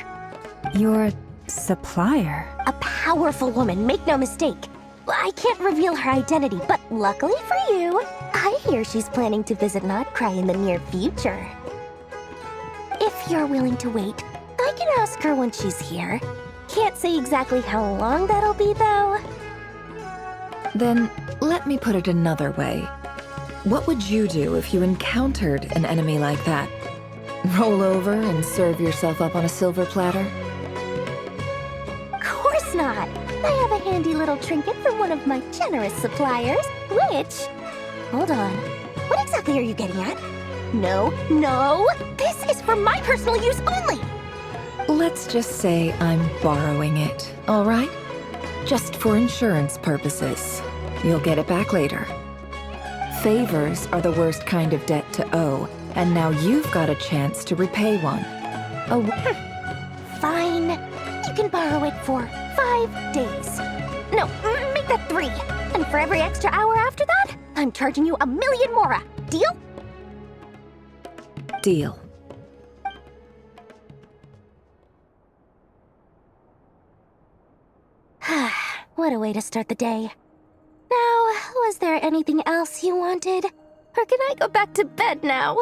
Your supplier? A powerful woman, make no mistake. I can't reveal her identity, but luckily for you, I hear she's planning to visit Notcry in the near future. If you're willing to wait, I can ask her when she's here. Can't say exactly how long that'll be, though. Then, let me put it another way. What would you do if you encountered an enemy like that? Roll over and serve yourself up on a silver platter? Course not! I have a handy little trinket from one of my generous suppliers, which... Hold on. What exactly are you getting at? No! This is for my personal use only! Let's just say I'm borrowing it, all right? Just for insurance purposes. You'll get it back later. Favors are the worst kind of debt to owe, and now you've got a chance to repay one. Fine. You can borrow it for 5 days. No, make that 3. And for every extra hour after that, I'm charging you 1,000,000 mora. Deal? Deal. What a way to start the day. Now, was there anything else you wanted? Or can I go back to bed now?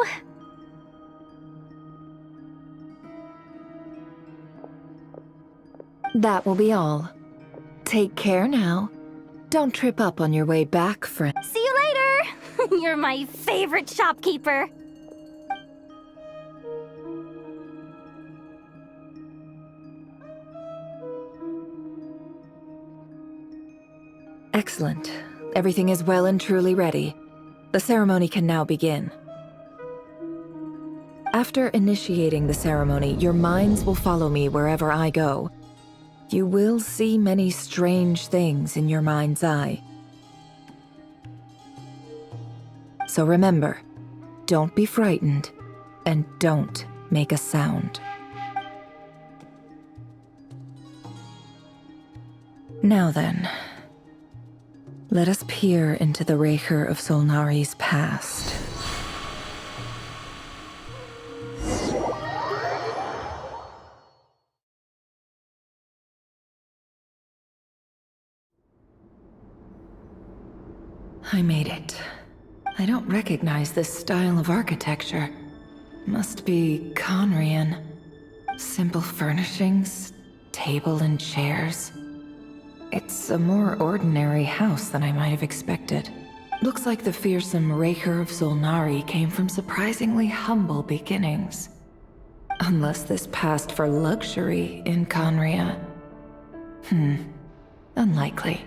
That will be all. Take care now. Don't trip up on your way back, friend. See you later! You're my favorite shopkeeper. Excellent. Everything is well and truly ready. The ceremony can now begin. After initiating the ceremony, your minds will follow me wherever I go. You will see many strange things in your mind's eye. So remember, don't be frightened, and don't make a sound. Now then, let us peer into the Raker of Solnari's past. I made it. I don't recognize this style of architecture. Must be Conrian. Simple furnishings, table and chairs. It's a more ordinary house than I might have expected. Looks like the fearsome Raker of Solnari came from surprisingly humble beginnings. Unless this passed for luxury in Conria. Unlikely.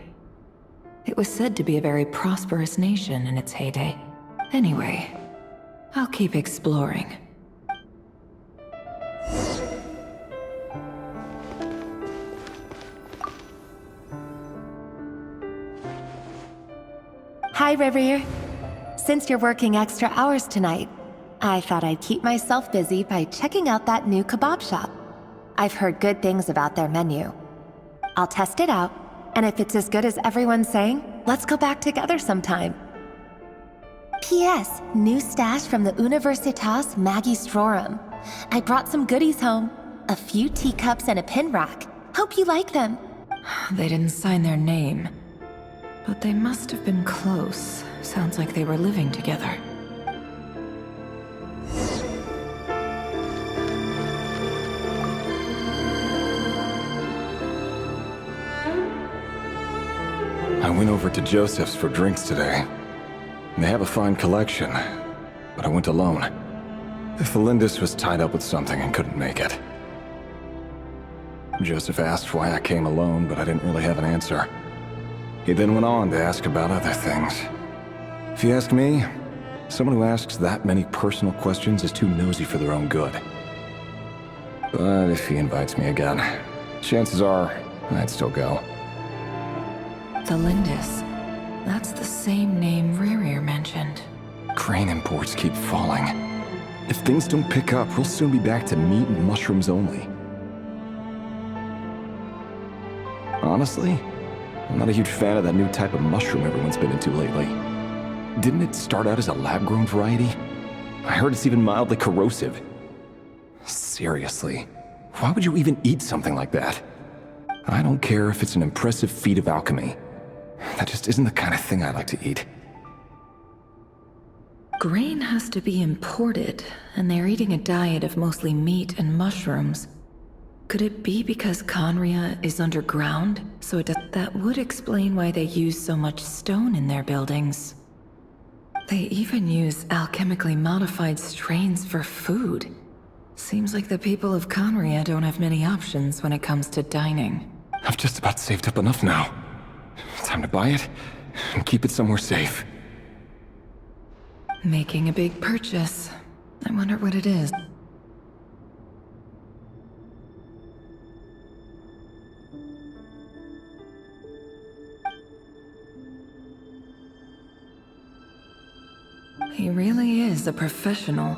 It was said to be a very prosperous nation in its heyday. Anyway, I'll keep exploring. Hi, Revere. Since you're working extra hours tonight, I thought I'd keep myself busy by checking out that new kebab shop. I've heard good things about their menu. I'll test it out, And if it's as good as everyone's saying, let's go back together sometime. P.S. New stash from the Universitas Magistrorum. I brought some goodies home. A few teacups and a pin rack. Hope you like them. They didn't sign their name. But they must have been close. Sounds like they were living together. I went over to Joseph's for drinks today. They have a fine collection, but I went alone. Felindis was tied up with something and couldn't make it. Joseph asked why I came alone, but I didn't really have an answer. He then went on to ask about other things. If you ask me, someone who asks that many personal questions is too nosy for their own good. But if he invites me again, chances are I'd still go. Felindis. That's the same name Rerir mentioned. Crane imports keep falling. If things don't pick up, we'll soon be back to meat and mushrooms only. Honestly, I'm not a huge fan of that new type of mushroom everyone's been into lately. Didn't it start out as a lab-grown variety? I heard it's even mildly corrosive. Seriously, why would you even eat something like that? I don't care if it's an impressive feat of alchemy. That just isn't the kind of thing I like to eat. Grain has to be imported, and they're eating a diet of mostly meat and mushrooms. Could it be because Conria is underground? So that would explain why they use so much stone in their buildings. They even use alchemically modified strains for food. Seems like the people of Conria don't have many options when it comes to dining. I've just about saved up enough now. Time to buy it and keep it somewhere safe. Making a big purchase. I wonder what it is. He really is a professional.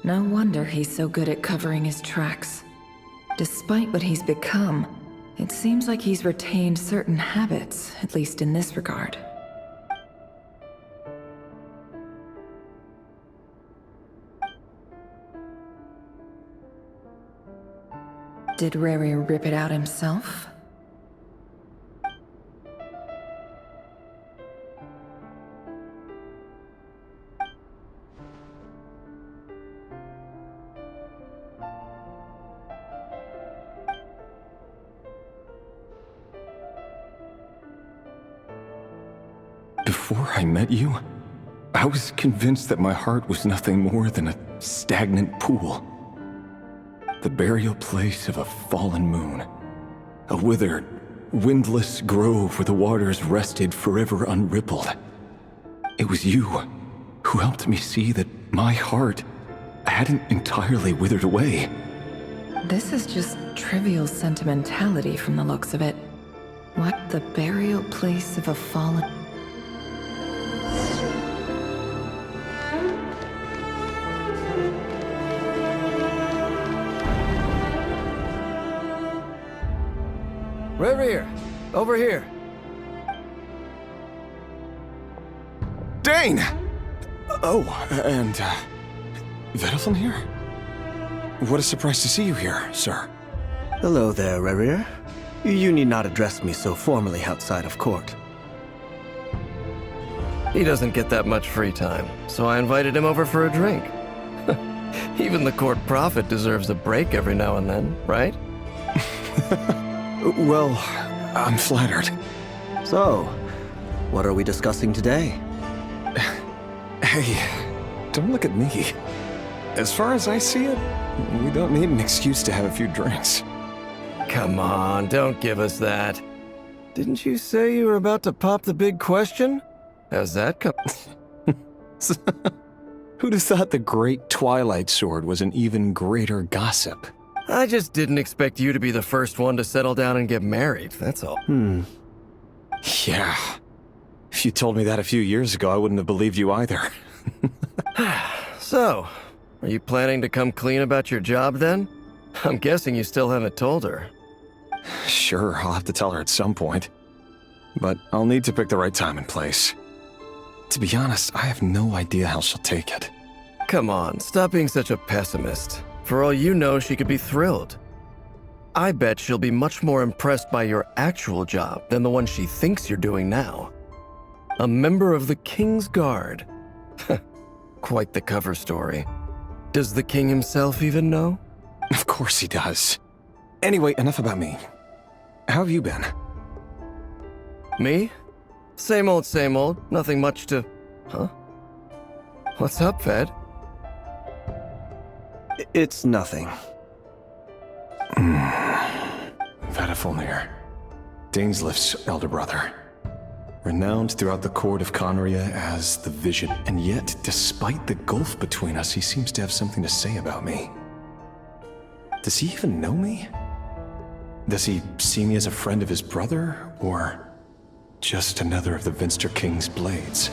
No wonder he's so good at covering his tracks. Despite what he's become, it seems like he's retained certain habits, at least in this regard. Did Rerir rip it out himself? Before I met you, I was convinced that my heart was nothing more than a stagnant pool. The burial place of a fallen moon. A withered, windless grove where the waters rested forever unrippled. It was you who helped me see that my heart hadn't entirely withered away. This is just trivial sentimentality from the looks of it. What, the burial place of a fallen... Rerir, over here. Dane! Oh, and, Vedalfin here? What a surprise to see you here, sir. Hello there, Rerir. You need not address me so formally outside of court. He doesn't get that much free time, so I invited him over for a drink. Even the court prophet deserves a break every now and then, right? Well, I'm flattered. So, what are we discussing today? Hey, don't look at me. As far as I see it, we don't need an excuse to have a few drinks. Come on, don't give us that. Didn't you say you were about to pop the big question? How's that come? Who'd have thought the great Twilight Sword was an even greater gossip? I just didn't expect you to be the first one to settle down and get married, that's all. Yeah. If you told me that a few years ago, I wouldn't have believed you either. So, are you planning to come clean about your job then? I'm guessing you still haven't told her. Sure, I'll have to tell her at some point. But I'll need to pick the right time and place. To be honest, I have no idea how she'll take it. Come on, stop being such a pessimist. For all you know, she could be thrilled. I bet she'll be much more impressed by your actual job than the one she thinks you're doing now. A member of the King's Guard. Quite the cover story. Does the king himself even know? Of course he does. Anyway, enough about me. How have you been? Me? Same old, same old. Nothing much to... Huh? What's up, Ved? It's nothing. Vedifulnir, Dainsleif's elder brother. Renowned throughout the court of Conria as the Vision, and yet, despite the gulf between us, he seems to have something to say about me. Does he even know me? Does he see me as a friend of his brother, or just another of the Vinster King's blades?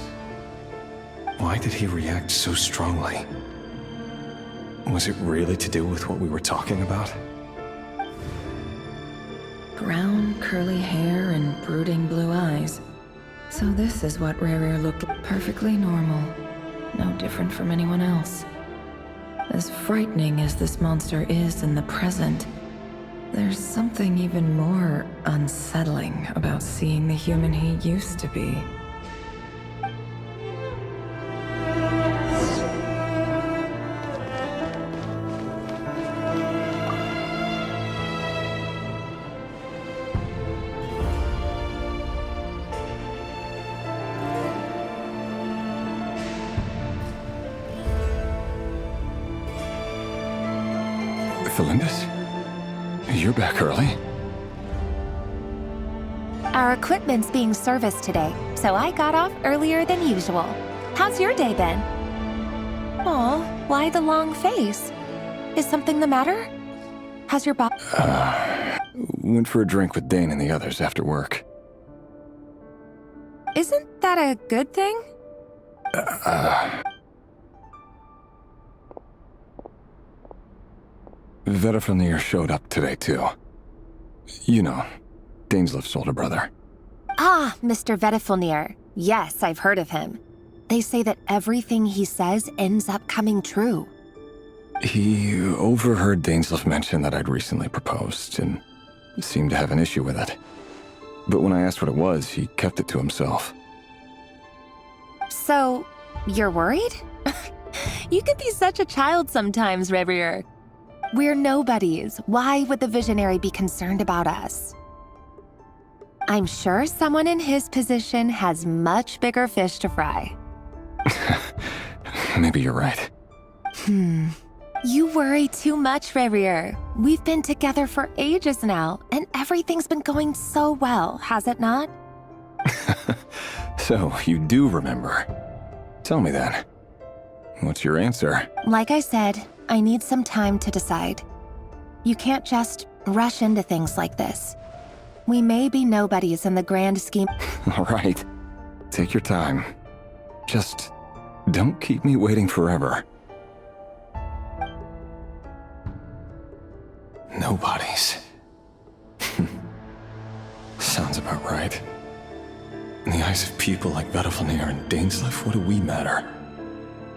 Why did he react so strongly? Was it really to do with what we were talking about? Brown, curly hair and brooding blue eyes. So this is what Rerir looked like. Perfectly normal. No different from anyone else. As frightening as this monster is in the present, there's something even more unsettling about seeing the human he used to be. Felindus? You're back early? Our equipment's being serviced today, so I got off earlier than usual. How's your day been? Aw, why the long face? Is something the matter? How's your body? Went for a drink with Dane and the others after work. Isn't that a good thing? Vedifulnir showed up today, too. You know, Dainsleif's older brother. Ah, Mr. Vedifulnir. Yes, I've heard of him. They say that everything he says ends up coming true. He overheard Dainsleif mention that I'd recently proposed, and seemed to have an issue with it. But when I asked what it was, he kept it to himself. So, you're worried? You can be such a child sometimes, Rerir. We're nobodies. Why would the Visionary be concerned about us? I'm sure someone in his position has much bigger fish to fry. Maybe you're right. You worry too much, Rerir. We've been together for ages now, and everything's been going so well, has it not? So, you do remember. Tell me then. What's your answer? Like I said, I need some time to decide. You can't just rush into things like this. We may be nobodies in the grand scheme. All right. Take your time. Just don't keep me waiting forever. Nobodies. Sounds about right. In the eyes of people like Vedifulnir and Dainsleif, what do we matter?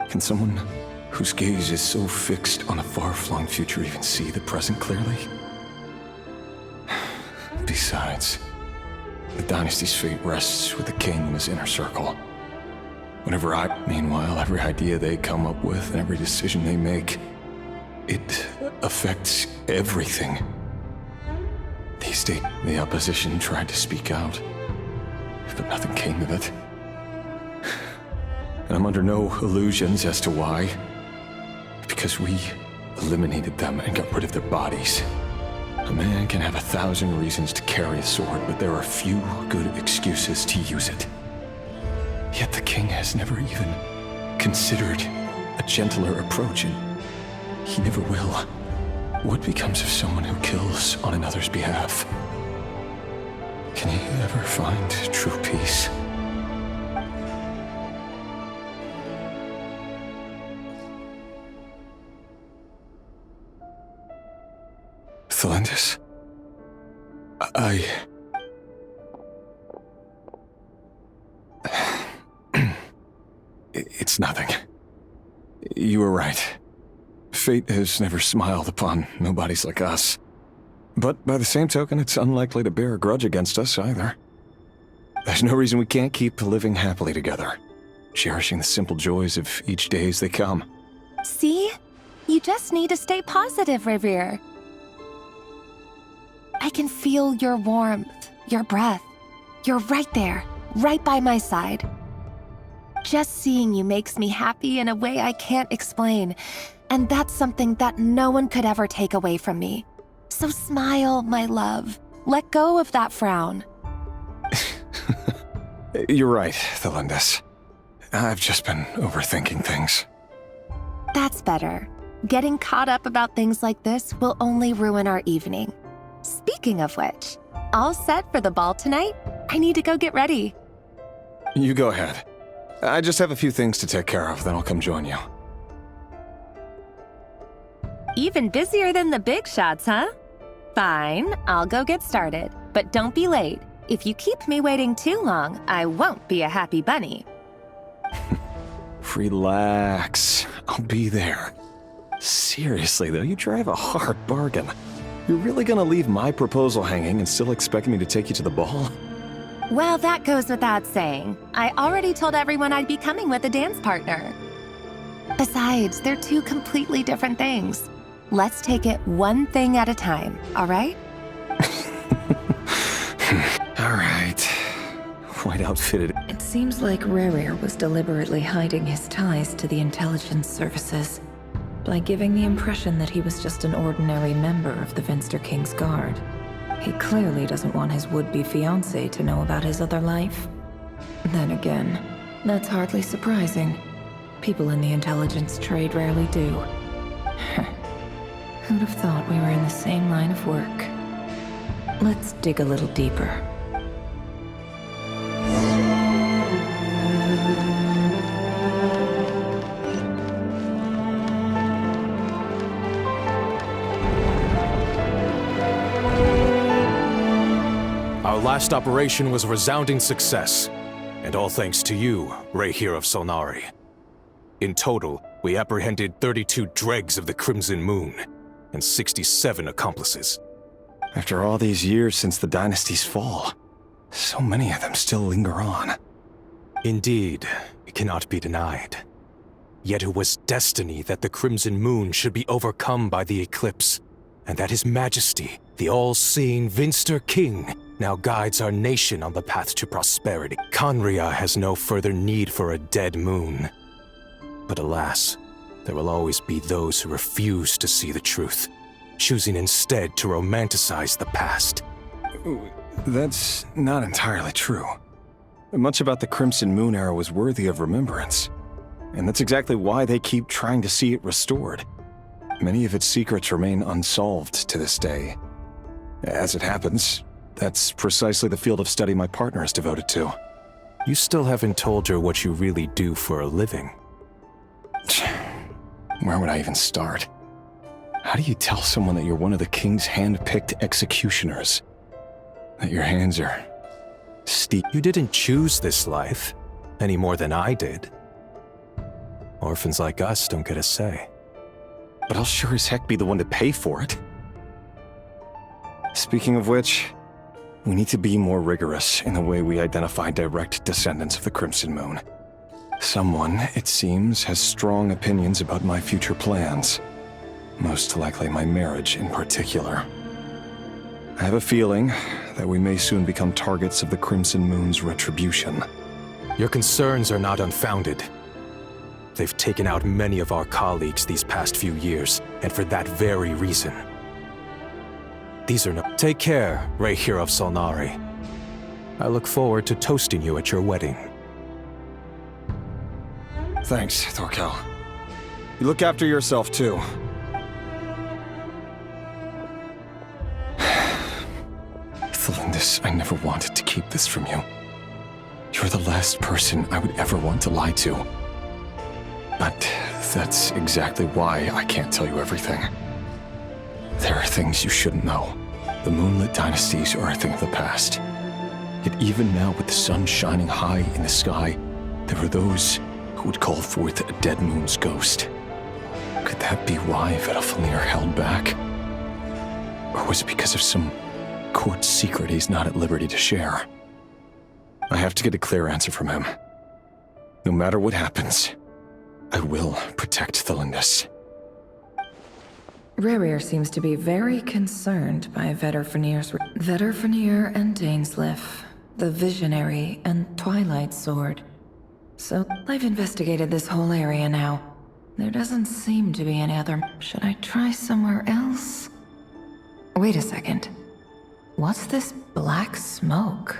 Can someone whose gaze is so fixed on a far-flung future even see the present clearly? Besides, the dynasty's fate rests with the king and his inner circle. Meanwhile, every idea they come up with and every decision they make, it affects everything. These days, the opposition tried to speak out, but nothing came of it. And I'm under no illusions as to why. Because we eliminated them and got rid of their bodies. A man can have 1,000 reasons to carry a sword, but there are few good excuses to use it. Yet the king has never even considered a gentler approach, and he never will. What becomes of someone who kills on another's behalf? Can he ever find true peace? Felindus, It's nothing. You were right. Fate has never smiled upon nobodies like us. But by the same token, it's unlikely to bear a grudge against us either. There's no reason we can't keep living happily together, cherishing the simple joys of each day as they come. See? You just need to stay positive, Revere. I can feel your warmth, your breath. You're right there, right by my side. Just seeing you makes me happy in a way I can't explain, and that's something that no one could ever take away from me. So smile, my love. Let go of that frown. You're right, Thelindis. I've just been overthinking things. That's better. Getting caught up about things like this will only ruin our evening. Speaking of which, all set for the ball tonight? I need to go get ready. You go ahead. I just have a few things to take care of, then I'll come join you. Even busier than the big shots, huh? Fine, I'll go get started. But don't be late. If you keep me waiting too long, I won't be a happy bunny. Relax. I'll be there. Seriously, though, you drive a hard bargain. You're really gonna leave my proposal hanging and still expect me to take you to the ball? Well, that goes without saying. I already told everyone I'd be coming with a dance partner. Besides, they're two completely different things. Let's take it one thing at a time, all right? All right. White outfitted. It seems like Rerir was deliberately hiding his ties to the intelligence services by giving the impression that he was just an ordinary member of the Vinster King's Guard. He clearly doesn't want his would-be fiancée to know about his other life. Then again, that's hardly surprising. People in the intelligence trade rarely do. Who'd have thought we were in the same line of work? Let's dig a little deeper. Our last operation was a resounding success, and all thanks to you, Rehir of Solnari. In total, we apprehended 32 dregs of the Crimson Moon, and 67 accomplices. After all these years since the dynasty's fall, so many of them still linger on. Indeed, it cannot be denied. Yet it was destiny that the Crimson Moon should be overcome by the eclipse, and that His Majesty, the all-seeing Vinster King, now guides our nation on the path to prosperity. Khaenri'ah has no further need for a dead moon. But alas, there will always be those who refuse to see the truth, choosing instead to romanticize the past. That's not entirely true. Much about the Crimson Moon era was worthy of remembrance, and that's exactly why they keep trying to see it restored. Many of its secrets remain unsolved to this day. As it happens, that's precisely the field of study my partner is devoted to. You still haven't told her what you really do for a living. Where would I even start? How do you tell someone that you're one of the king's hand-picked executioners? That your hands are steep? You didn't choose this life, any more than I did. Orphans like us don't get a say. But I'll sure as heck be the one to pay for it. Speaking of which, we need to be more rigorous in the way we identify direct descendants of the Crimson Moon. Someone, it seems, has strong opinions about my future plans. Most likely my marriage in particular. I have a feeling that we may soon become targets of the Crimson Moon's retribution. Your concerns are not unfounded. They've taken out many of our colleagues these past few years, and for that very reason. These are no— Take care, Rehir of Solnari. I look forward to toasting you at your wedding. Thanks, Thorkel. You look after yourself, too. Thelindis, I never wanted to keep this from you. You're the last person I would ever want to lie to. But that's exactly why I can't tell you everything. There are things you shouldn't know. The moonlit dynasties are a thing of the past. Yet even now, with the sun shining high in the sky, there are those who who would call forth a dead moon's ghost. Could that be why Vedalfnir held back? Or was it because of some court secret he's not at liberty to share? I have to get a clear answer from him. No matter what happens, I will protect the Lindis. Rerir seems to be very concerned by Vedalfnir and Dainsleif, the Visionary and Twilight Sword. So I've investigated this whole area now. There doesn't seem to be any other. Should I try somewhere else? Wait a second. What's this black smoke?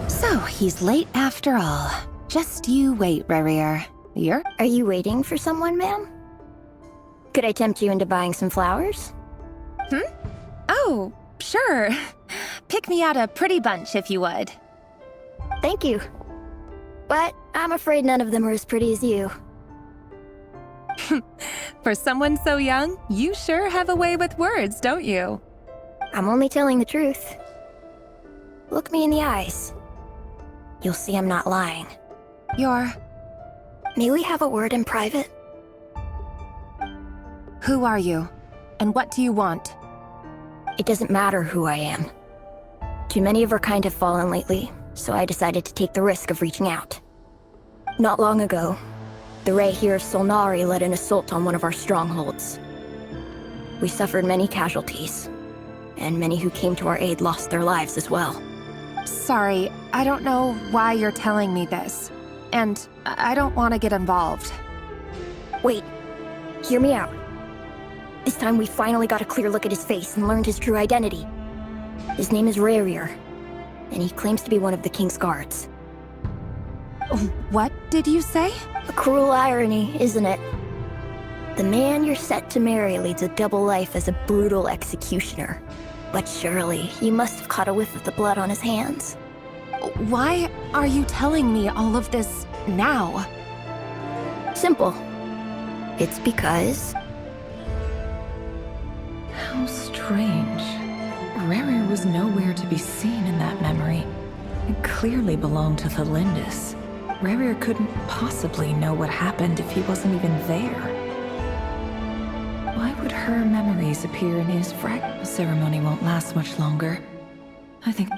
So, he's late after all. Just you wait, Rerir. Are you waiting for someone, ma'am? Could I tempt you into buying some flowers? Oh, sure. Pick me out a pretty bunch if you would. Thank you. But I'm afraid none of them are as pretty as you. For someone so young, you sure have a way with words, don't you? I'm only telling the truth. Look me in the eyes. You'll see I'm not lying. May we have a word in private? Who are you? And what do you want? It doesn't matter who I am. Too many of our kind have fallen lately, so I decided to take the risk of reaching out. Not long ago, the Ray here of Solnari led an assault on one of our strongholds. We suffered many casualties, and many who came to our aid lost their lives as well. Sorry, I don't know why you're telling me this. And I don't want to get involved. Wait, hear me out. This time we finally got a clear look at his face and learned his true identity. His name is Rerir, and he claims to be one of the King's guards. What did you say? A cruel irony, isn't it? The man you're set to marry leads a double life as a brutal executioner. But surely, you must have caught a whiff of the blood on his hands. Why are you telling me all of this now? Simple. It's because... How strange. Rerir was nowhere to be seen in that memory. It clearly belonged to the Lindis. Rerir couldn't possibly know what happened if he wasn't even there. Why would her memories appear in his fragment? The ceremony won't last much longer. I think...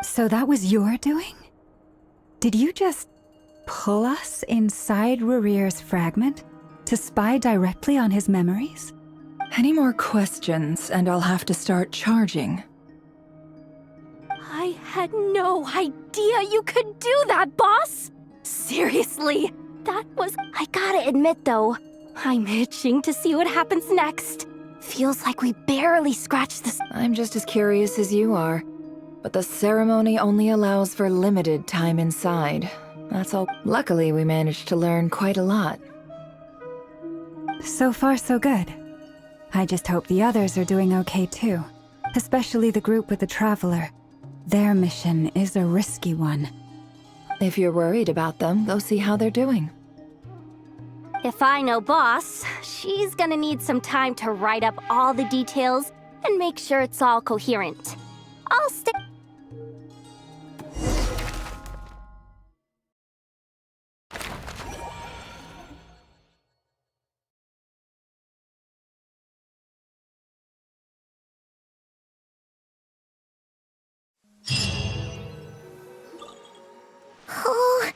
So that was your doing? Did you just pull us inside Rerir's fragment to spy directly on his memories? Any more questions, and I'll have to start charging. I had no idea you could do that, boss! Seriously, that was... I gotta admit, though, I'm itching to see what happens next. Feels like we barely scratched the... I'm just as curious as you are. But the ceremony only allows for limited time inside. That's all. Luckily, we managed to learn quite a lot. So far, so good. I just hope the others are doing okay too. Especially the group with the Traveler. Their mission is a risky one. If you're worried about them, go see how they're doing. If I know boss, she's gonna need some time to write up all the details and make sure it's all coherent. I'll stay... Oh,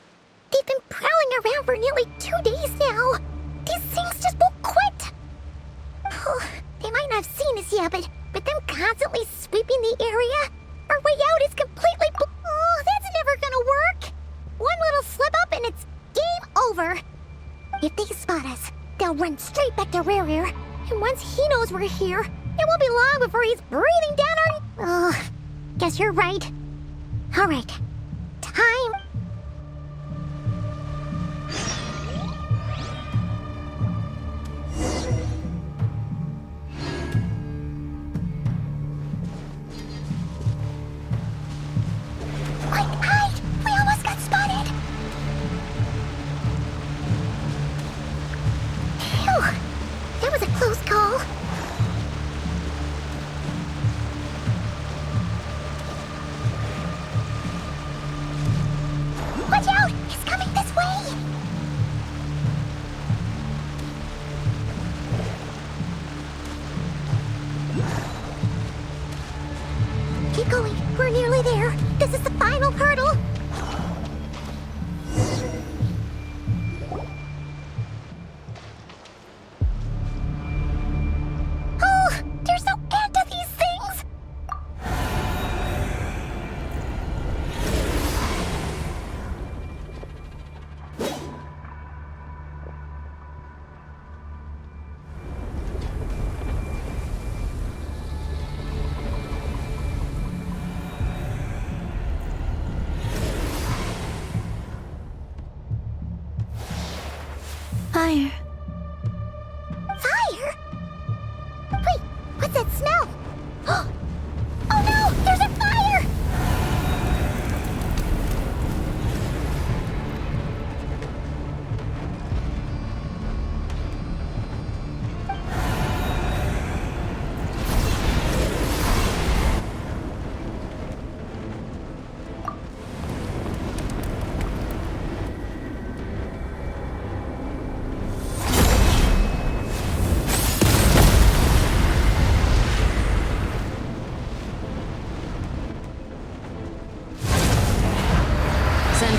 they've been prowling around for nearly 2 days now. These things just won't quit. Oh, they might not have seen us yet, but them constantly sweeping the area, our way out is completely oh, that's never gonna work. One little slip up and it's game over. If they spot us, they'll run straight back to Rerir. And once he knows we're here, it won't be long before he's breathing down our... Oh, guess you're right. All right, time...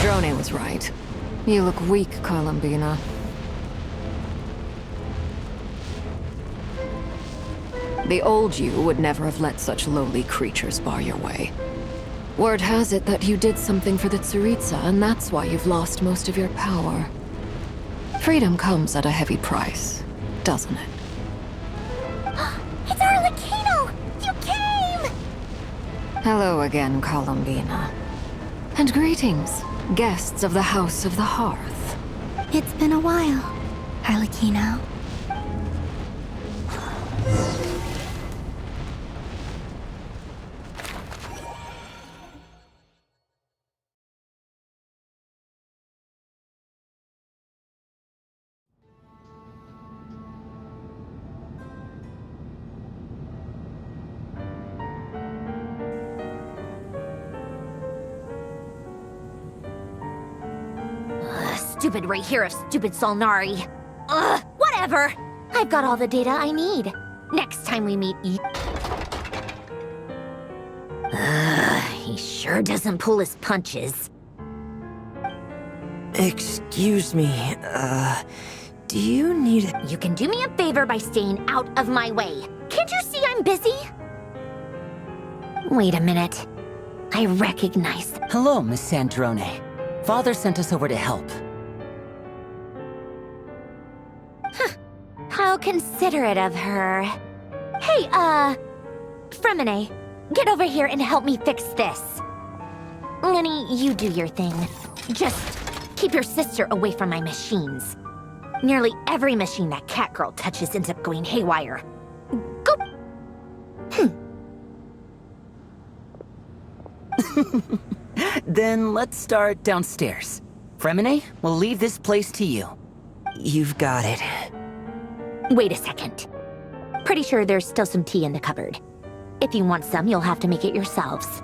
Sandrone was right. You look weak, Columbina. The old you would never have let such lowly creatures bar your way. Word has it that you did something for the Tsaritsa, and that's why you've lost most of your power. Freedom comes at a heavy price, doesn't it? It's Arlecchino! You came! Hello again, Columbina. And greetings, guests of the House of the Hearth. It's been a while, Arlecchino. Stupid Rahir of stupid Solnari. Ugh, whatever. I've got all the data I need. Next time we meet he sure doesn't pull his punches. Excuse me, do you need... You can do me a favor by staying out of my way. Can't you see I'm busy? Wait a minute. I recognize... Hello, Miss Sandrone. Father sent us over to help. How considerate of her. Hey, Fremine, get over here and help me fix this. Lenny, you do your thing. Just keep your sister away from my machines. Nearly every machine that cat girl touches ends up going haywire. Go! Then let's start downstairs. Fremine, we'll leave this place to you. You've got it. Wait a second. Pretty sure there's still some tea in the cupboard. If you want some, you'll have to make it yourselves.